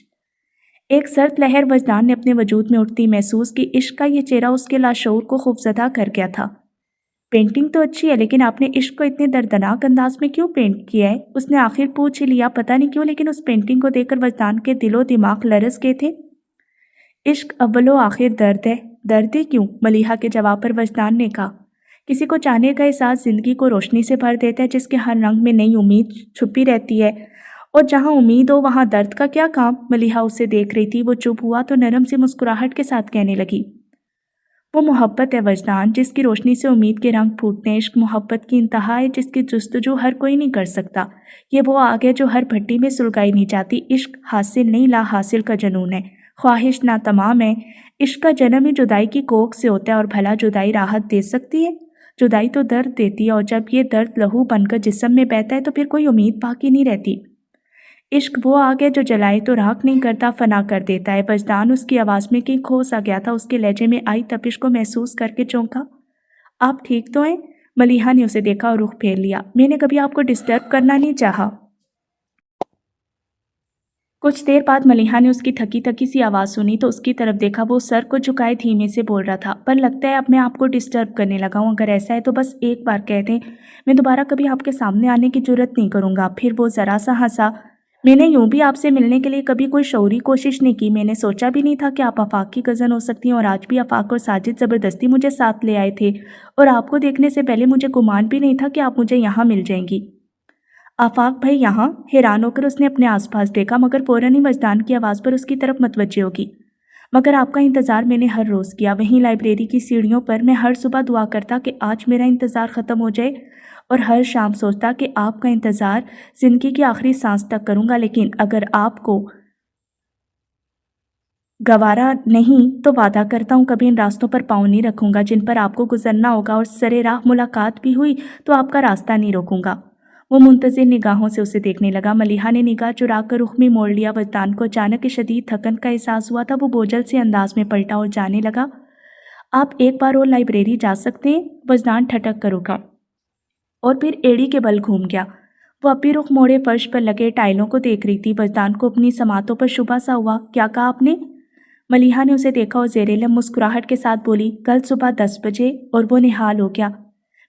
एक सर्द लहर वजदान ने अपने वजूद में उठती महसूस की। इश्क का ये चेहरा उसके लाशऊर को खौफजदा कर गया था। पेंटिंग तो अच्छी है, लेकिन आपने इश्क को इतने दर्दनाक अंदाज में क्यों पेंट किया है? उसने आखिर पूछ ही लिया। पता नहीं क्यों, लेकिन उस पेंटिंग को देखकर वजदान के दिलो दिमाग लरस गए थे। इश्क अव्वलो आखिर दर्द है। दर्द ही क्यों? मलिहा के जवाब पर वजदान ने कहा, किसी को चाहने का एहसास जिंदगी को रोशनी से भर देता है, जिसके हर रंग में नई उम्मीद छुपी रहती है, और जहाँ उम्मीद हो वहाँ दर्द का क्या काम? मलिहा उसे देख रही थी। वो चुप हुआ तो नरम सी मुस्कुराहट के साथ कहने लगी, वो मोहब्बत है वजदान, जिसकी रोशनी से उम्मीद के रंग फूटते हैं। इश्क मोहब्बत की इंतहा है, जिसकी जुस्तजू हर कोई नहीं कर सकता। ये वो आग है जो हर भट्टी में सुलगाई नहीं जाती। इश्क हासिल नहीं, ला हासिल का जुनून है, ख्वाहिश ना तमाम है। इश्क का जन्म ही जुदाई की कोख से होता है, और भला जुदाई राहत दे सकती है? जुदाई तो दर्द देती है, और जब ये दर्द लहू बनकर जिस्म में बहता है तो फिर कोई उम्मीद बाकी नहीं रहती। इश्क वो आग है जो जलाए तो राख नहीं करता, फना कर देता है। वजदान उसकी आवाज़ में कहीं खो सा गया था। उसके लहजे में आई तपिश को महसूस करके चौंका। आप ठीक तो हैं? मलिहा ने उसे देखा और रुख फेर लिया। मैंने कभी आपको डिस्टर्ब करना नहीं चाहा। कुछ देर बाद मलिहा ने उसकी थकी थकी सी आवाज़ सुनी तो उसकी तरफ देखा। वो सर को झुकाए धीमे से बोल रहा था, पर लगता है अब मैं आपको डिस्टर्ब करने लगा हूँ। अगर ऐसा है तो बस एक बार कह दें, मैं दोबारा कभी आपके सामने आने की जुर्रत नहीं करूँगा। फिर वो ज़रा सा हंसा। मैंने यूं भी आपसे मिलने के लिए कभी कोई शौरी कोशिश नहीं की। मैंने सोचा भी नहीं था कि आप आफाक की कज़न हो सकती हैं, और आज भी आफाक और साजिद ज़बरदस्ती मुझे साथ ले आए थे, और आपको देखने से पहले मुझे गुमान भी नहीं था कि आप मुझे यहाँ मिल जाएंगी। आफाक भाई यहाँ? हैरान होकर उसने अपने आसपास देखा, मगर फ़ौरन ही वजदान की आवाज़ पर उसकी तरफ मतवज्जे होगी। मगर आपका इंतज़ार मैंने हर रोज़ किया। वहीं लाइब्रेरी की सीढ़ियों पर मैं हर सुबह दुआ करता कि आज मेरा इंतज़ार ख़त्म हो जाए, और हर शाम सोचता कि आपका इंतज़ार ज़िंदगी की आखिरी सांस तक करूँगा। लेकिन अगर आपको गवारा नहीं तो वादा करता हूँ कभी इन रास्तों पर पाँव नहीं रखूँगा जिन पर आपको गुजरना होगा, और सरे राह मुलाकात भी हुई तो आपका रास्ता नहीं रोकूंगा। वो मुंतज़िर निगाहों से उसे देखने लगा। मलिहा ने निगाह चुरा कर रुख में मोड़ लिया। वजदान को अचानक शदीद थकन का एहसास हुआ था। वो बोझल से अंदाज में पलटा और जाने लगा, आप एक बार और लाइब्रेरी जा सकते हैं? वजदान ठटक कर रुका और फिर एड़ी के बल घूम गया। वो अब भी रुख मोड़े फर्श पर लगे टाइलों को देख रही थी। वजदान को अपनी समातों पर शुबा सा हुआ। क्या कहा आपने? मलिहा ने उसे देखा और ज़ेरेलम मुस्कुराहट के साथ बोली, कल सुबह 10 बजे। और वो निहाल हो गया।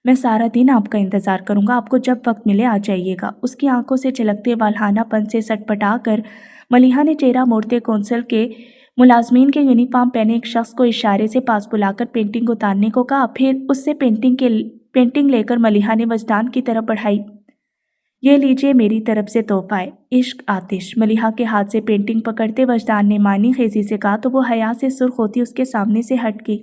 मैं सारा दिन आपका इंतज़ार करूंगा, आपको जब वक्त मिले आ जाइएगा। उसकी आंखों से झलकते वालहानापन से सटपटा कर मलिहा ने चेहरा मोड़ते कौंसल के मुलाजमीन के यूनिफॉर्म पहने एक शख्स को इशारे से पास बुलाकर पेंटिंग उतारने को कहा। फिर उससे पेंटिंग लेकर मलिहा ने वजदान की तरफ बढ़ाई। ये लीजिए मेरी तरफ से तोहफा है, इश्क आतिश। मलिहा के हाथ से पेंटिंग पकड़ते वजदान ने मानी खेजी से कहा तो वो हया से सुर्ख होती उसके सामने से हट गई।